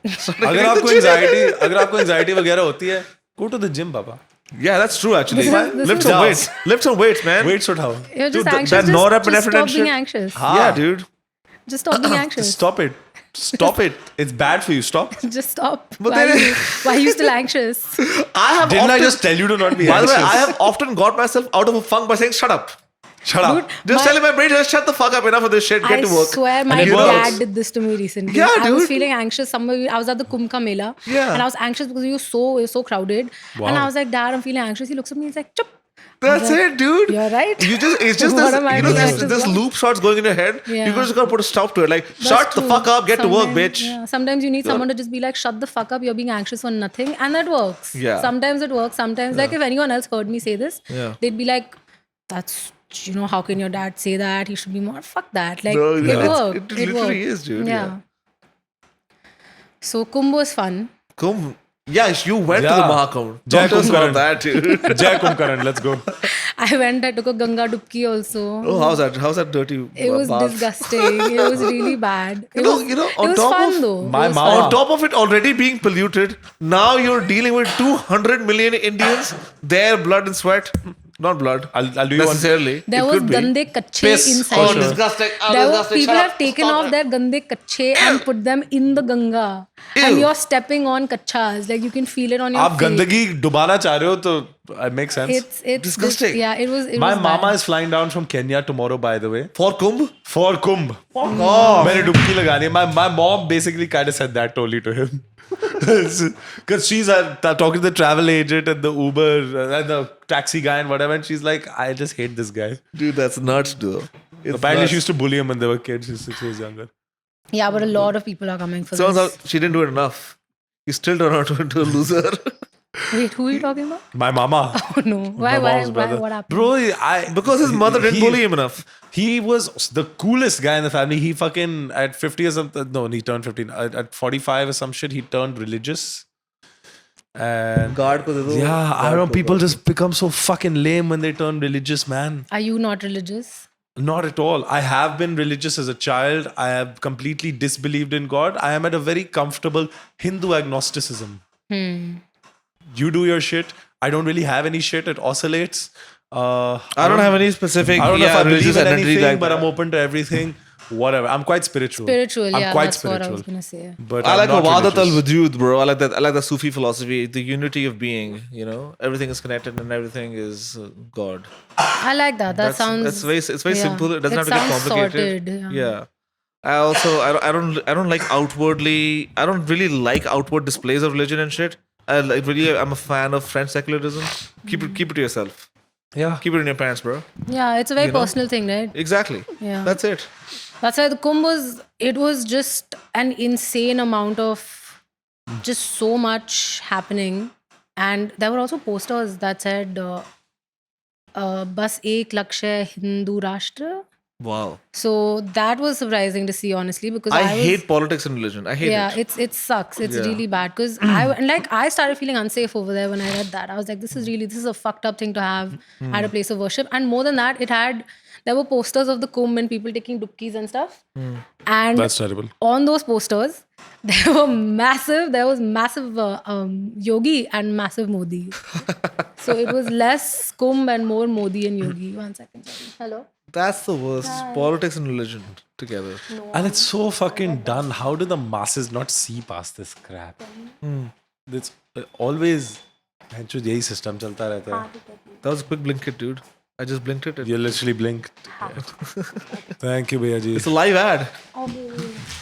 अगर आपको anxiety वगैरह होती है, go to the gym, Papa. yeah, that's true actually. This Lift is- some weights. Lift some weights, man. Weights उठाओ. You're just Dude, anxious. that Just norepinephrine stop and being shit. anxious. Yeah, dude. Just stop being anxious. Stop it. Stop it. It's bad for you. Stop. Just stop. But Why then- why are you still anxious? I have Didn't I often, just tell you to not be by the way, anxious? I have often got myself out of a funk by saying shut up. Shut up. Dude, Just my- telling my brain, just shut the fuck up, enough of this shit, get I to work. swear my it dad works. did this to me recently. Yeah, I was dude. feeling anxious. I was at the Kumbh Ka Mela. Yeah. And I was anxious because it was so crowded. Wow. And I was like, Dad, I'm feeling anxious. He looks at me, he's like, Chup. That's it, dude. You're right. It's just What this, am I doing this, anxious this about? loop starts going in your head. Yeah. You just gotta put a stop to it. Like, That's shut the true. fuck up, get to work, Sometimes- bitch. Yeah. Sometimes you need someone to just be like, shut the fuck up, you're being anxious for nothing. And that works. Yeah. Sometimes it works. Sometimes, like, if anyone else heard me say this, Yeah. they'd be like, that's, how can your dad say that? He should be more. Fuck that. Like, No, it yeah. worked. It literally worked. is, dude. Yeah. So, Kumbh was fun. Kumbh. Yes, you went to the Yeah. Mahakumbh. Jai Talk to us Kumbh about that, dude. Jai Kumbkaran, let's go. I went, I took a Ganga Dubki also. Oh, how's that? How's that dirty It was bath? disgusting. It was really bad. It know- was, you know, it on was top fun of though. my It was mom- fun. On top of it already being polluted, now you're dealing with 200 million Indians, their blood and sweat. Not blood. I'll do you one. necessarily. There It was could be. gande kache Piss. inside. Oh, it. disgusting. Oh, There were disgusting. people Shut have up. taken Stop off it. their gande kache and put them in the Ganga, Ew. and you're stepping on kachas. Like you can feel it on your आप face. गंदगी डुबाना चाह रहे हो तो it makes sense. It's Disgusting. yeah, it was. It My was mama bad. is flying down from Kenya tomorrow, by the way, For Kumbh? for Kumbh. Oh. मैंने डुबकी लगानी है. My mom basically kind of said that totally to him. Because she's talking to the travel agent and the Uber and the taxi guy and whatever, and she's like, I just hate this guy. Dude, that's nuts, though. It's Apparently, nuts. she used to bully him when they were kids. She's 6 years younger. Yeah, but a lot of people are coming for Turns this. out she didn't do it enough. He still turned out into a loser. Wait, who are you talking about? My mama. Oh no! Why? My mom's brother. What happened? Bro, Because his mother didn't bully him enough. He was the coolest guy in the family. He fucking at 50 or something. No, he turned 15. At 45 or some shit, he turned religious. And God ko de do. yeah, I don't know. People just become so fucking lame when they turn religious, man. Are you not religious? Not at all. I have been religious as a child. I have completely disbelieved in God. I am at a very comfortable Hindu agnosticism. You do your shit. I don't really have any shit. It oscillates. I don't have any specific. I don't know if I believe religious in identity anything, like but that. I'm open to everything. whatever. I'm quite spiritual. Spiritual, I'm yeah, quite that's what I was spiritual. gonna say. But I I'm like not Wadat al religious. Wujud, bro. I like that. I like the Sufi philosophy, the unity of being. You know, everything is connected and everything is God. I like that. That sounds. It's very yeah. simple. It doesn't have to get sounds complicated. Sorted, Yeah. I don't like outwardly. I don't really like outward displays of religion and shit. I'm a fan of French secularism. Keep it to yourself. Yeah. Keep it in your pants, bro. Yeah, it's a very You know? personal thing, right? Exactly. Yeah. That's it. That's why the Kumbh was just an insane amount of just so much happening. And there were also posters that said, Bas ek Lakshay Hindu Rashtra. Wow. So that was surprising to see, honestly, because I was, hate politics and religion. I hate it. it sucks. It's Yeah. really bad because I started feeling unsafe over there when I read that. I was like, this is a fucked up thing to have at a place of worship. And more than that, there were posters of the Kumbh and people taking dubkis and stuff. And That's terrible. on those posters, there was massive Yogi and massive Modi. So it was less Kumbh and more Modi and Yogi. 1 second, sorry. Hello? That's the worst. Politics and religion together. And it's so fucking done. How do the masses not see past this crap? It's always यही system चलता रहता है. That was a quick blink it, dude. I just blinked it. You literally blinked. Thank you, Bhaiya ji. It's a live ad.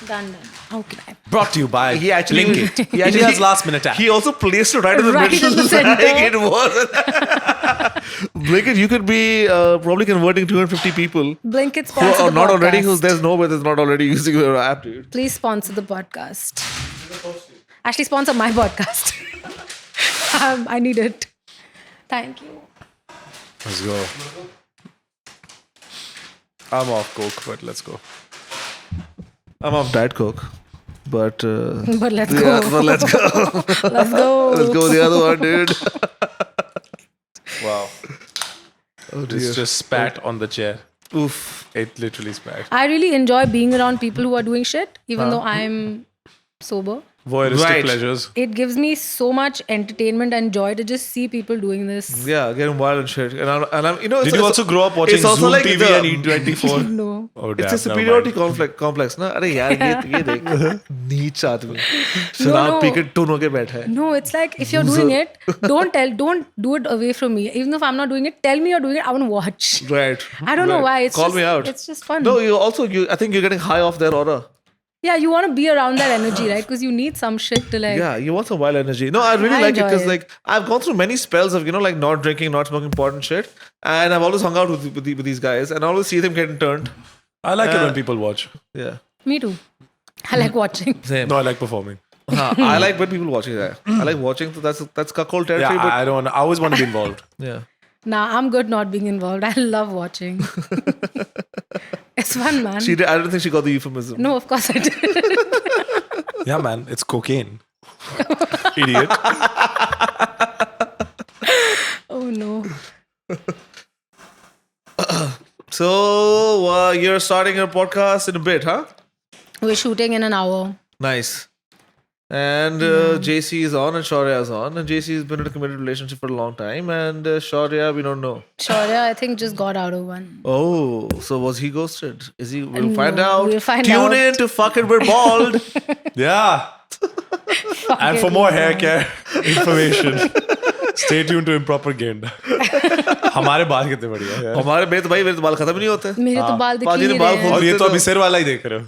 Done. Okay. Brought to you by He actually Blinkit. he actually- India's last minute app. He also placed it right in the Right middle. in the center. Like it was. Blinkit, you could be probably converting 250 people Blinkit who sponsor are the not already. podcast. There's nobody that's not already using your app, dude. Please sponsor the podcast. Actually, sponsor my podcast. I need it. Thank you. Let's go. I'm off coke, but let's go. I'm off Diet Coke, but But let's yeah, go. but let's go. Let's go. Let's go with the other one, dude. Wow. Oh dear. This just spat on the chair. Oof. It literally spat. I really enjoy being around people who are doing shit, even though I'm sober. Voyeuristic Right. pleasures. It gives me so much entertainment and joy to just see people doing this. Yeah, getting wild and shit. And I'm you know, Did you also grow up watching it's also Zoom like TV the- and E24? No. Oh, It's damn, a superiority complex, na? अरे यार ये देख नीच आदमी शराब no. P के twin होके बैठा है. No, it's like if you're doing it, don't do it away from me. Even if I'm not doing it, tell me you're doing it. I want to watch. Right. I don't know Right. why. It's Call just, me out. It's just fun. No, I think you're getting high off their aura. Yeah, you want to be around that energy, right? Because you need some shit to like. Yeah, you want some wild energy. No, I really I like it enjoy because it. like I've gone through many spells of like not drinking, not smoking pot and shit, and I've always hung out with these guys, and I always see them getting turned. I like it when people watch. Yeah, Me too. I like watching. same. No, I like performing. I like when people watching that. I like watching. So that's cuckold Yeah, territory. I don't. I always want to be involved. But yeah. Nah, I'm good not being involved. I love watching. It's fun, man. I don't think she got the euphemism. No, of course I did. Yeah, man, it's cocaine. Idiot. Oh no. So you're starting your podcast in a bit, huh? We're shooting in an hour. Nice. And JC is on and Shaurya is on. And JC has been in a committed relationship for a long time. And Shaurya, we don't know. Shaurya, I think, just got out of one. Oh, so was he ghosted? Is he? We'll No, find out. we'll find Tune out. in to Fucking We're Bald. Yeah. And for more hair care information, stay tuned to Improper Gained. हमारे बाल कितने बढ़िया हैं. हमारे मेरे तो बाल खत्म नहीं होते. मेरे तो बाल दिख ही पाजी ने नहीं बाल रहे हैं. और ये तो तो- अभी सिर वाला ही देख रहे हो.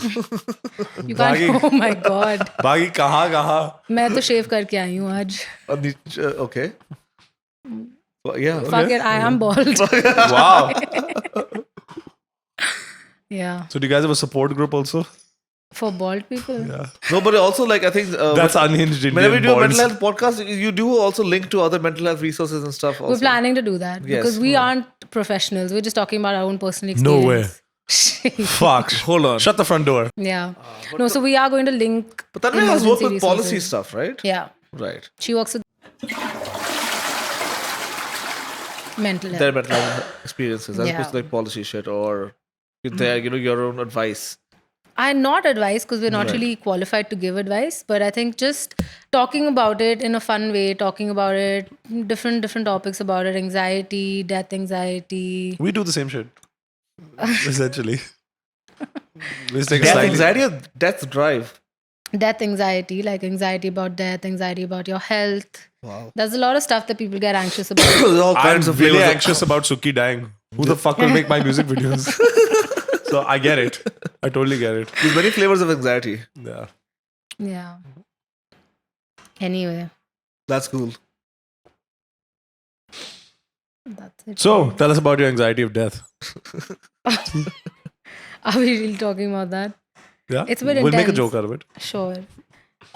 You can't. Oh my god. बाकी कहाँ मैं तो शेव करके आई हूँ आज. Okay. Well, yeah. Fuck it, I am bald. Wow. Yeah. So do you guys have a support group also? For bald people. No, but also like I think That's unhinged Indian whenever you do a bonds. mental health podcast, you do also link to other mental health resources and stuff. Also. We're planning to do that Yes. because we aren't professionals. We're just talking about our own personal No way. experience. Fuck. Hold on. Shut the front door. Yeah. No, so we are going to link. But that has worked with emergency policy resources. stuff, right? Yeah. Right. She works with mental Their health. mental health experiences as Yeah. opposed to like policy shit or their your own advice. I not advise because we're not Right. really qualified to give advice, but I think just talking about it in a fun way, talking about it, different topics about it, anxiety, death anxiety. We do the same shit. Essentially. Let's take a Death slightly- anxiety or death drive? Death anxiety, like anxiety about death, anxiety about your health. Wow. There's a lot of stuff that people get anxious about. There's all I'm kinds of really flavors. anxious about Suki dying. Who the fuck will make my music videos? So I get it. I totally get it. There's many flavors of anxiety. Yeah. Yeah. Anyway, That's cool. that's it. So tell us about your anxiety of death. Are we really talking about that? Yeah. It's a bit We'll make a intense. joke out of it. Sure.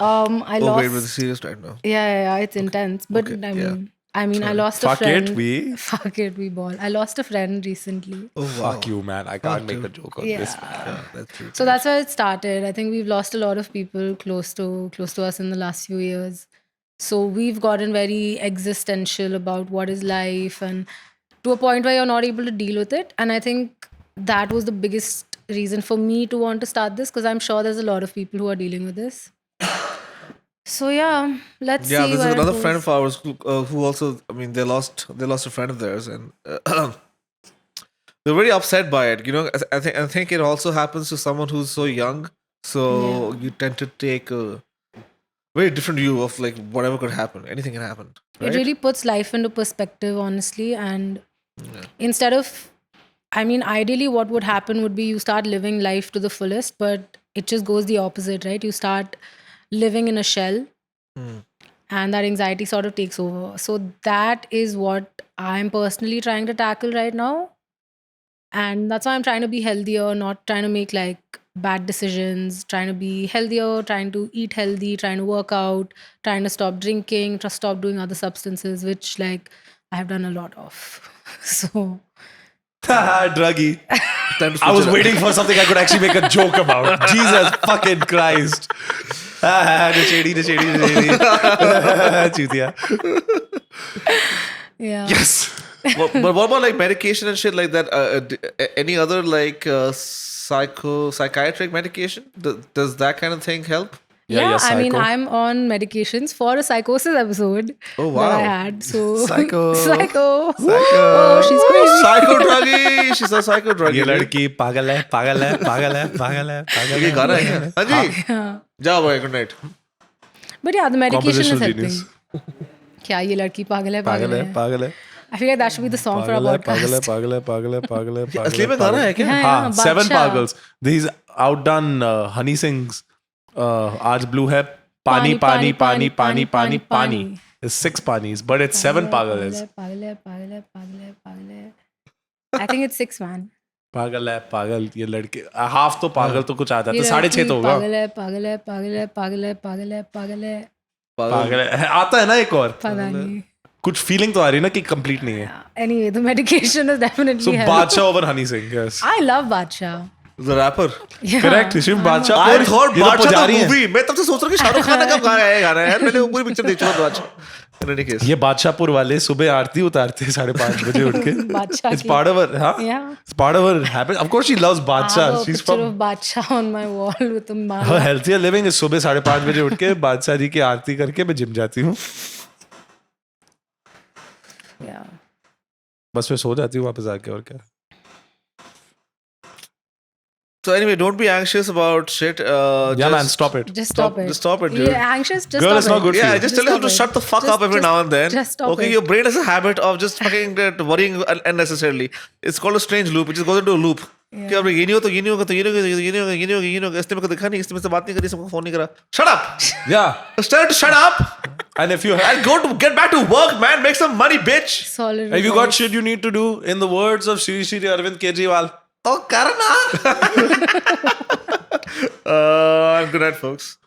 I Oh lost. wait, we're serious right now. Yeah, it's intense. But Okay, I mean, I lost a Fuck friend. it, we. Fuck it, we ball. I lost a friend recently. Oh wow. Fuck you, man. I can't make a joke on this. Yeah. That's true. So that's where it started. I think we've lost a lot of people close to us in the last few years. So we've gotten very existential about what is life, and to a point where you're not able to deal with it. And I think that was the biggest reason for me to want to start this, because I'm sure there's a lot of people who are dealing with this. So yeah, let's see. Yeah, there's where it another goes. friend of ours who also, I mean, they lost a friend of theirs, and they're very upset by it. You know, I think it also happens to someone who's so young. So you tend to take a very different view of like whatever could happen. Anything can happen. Right? It really puts life into perspective, honestly. And instead of, I mean, ideally, what would happen would be you start living life to the fullest, but it just goes the opposite, right? You start living in a shell, and that anxiety sort of takes over. So that is what I'm personally trying to tackle right now. And that's why I'm trying to be healthier, not trying to make like bad decisions, trying to be healthier, trying to eat healthy, trying to work out, trying to stop drinking, to stop doing other substances, which like I have done a lot of. So Druggy. Time to I was switch it up. waiting for something I could actually make a joke about. Jesus fucking Christ. Nishedi. Chutiya. yeah. Yes. but what about like medication and shit like that? Any other like psychiatric medication? Does that kind of thing help? Yeah, you're I mean, psycho. I'm on medications for a psychosis episode Oh, that I wow. had. So Psycho. psycho. Oh, she's crazy. Psycho druggie. She's a psycho druggie. ये dude. लड़की पागल है पागल है पागल है पागल है पागल ये है गाना है क्या? हाँ जी. जाओ भाई, good night. But yeah, the medication is Compositional helping. genius. क्या ये लड़की पागल है पागल है पागल है I feel like that should be the song for our पागल है पागल है podcast. पागल है पागल है पागल है पागल असली में गाना है क्या? Yeah, हाँ, Seven Badshah. Pagals. He's outdone Honey Singh's आज blue है पानी पानी पानी पानी पानी पानी. It's 6 panis, but it's 7 pagals. पागल है पागल है पागल है पागल है. I think it's 6, man. पागल है पागल ये लड़के हाफ तो पागल तो कुछ आ जाता ये है 6.5 तो होगा. पागल है पागल है पागल है पागल है पागल है पागल है. पागल है आता है ना एक और पता नहीं. कुछ फीलिंग तो आ रही है ना कि कंप्लीट नहीं है. Anyway, the medication is definitely So helped. Badshah over Honey Singh, yes. I love Badshah. The rapper. Yeah. Correct. Shiv Badshah. I thought ये तो Badshah पुजारी the हैं. movie. मैं तब से सोच रहा हूँ कि शाहरुख खान ने कब गाया है गाना यार. मैंने वो पूरी पिक्चर देख चुका Badshah. In any case. ये बादशाहपुर वाले सुबह आरती उतारते हैं 5:30 बजे उठ के. Badshah It's की. part of her, huh? Yeah. It's part of her habit. Of course, she loves I have Badshah. a She's picture from. of Badshah on my wall with a Her mala. healthier living is सुबह 5:30 बजे उठ के बादशाह जी की आरती करके मैं gym जाती हूँ. Yeah. बस मैं सो जाती हूँ वापस आके और क्या. So anyway, don't be anxious about shit. Yeah, man, stop it. Just stop it. Just stop it, dude. Yeah, anxious. Just Girl, stop it's not it. good for Yeah, you. just tell him stop to it. shut the fuck up every now and then. Just stop Okay, it. your brain has a habit of just fucking worrying unnecessarily. It's called a strange loop. It just goes into a loop. कि अब ये नहीं हो तो ये नहीं होगा तो ये नहीं होगा ये नहीं होगा ये नहीं होगा ये नहीं होगा इसने मेरे को दिखा नहीं इसने मेरे से बात नहीं करी इसने फोन नहीं करा. Shut up. Yeah. Just tell him to shut up And if you and get back to work, man. Make some money, bitch. Solid. Have you got advice. shit you need to do in the words of Shri Arvind Kejriwal? तो करना. Good night, folks.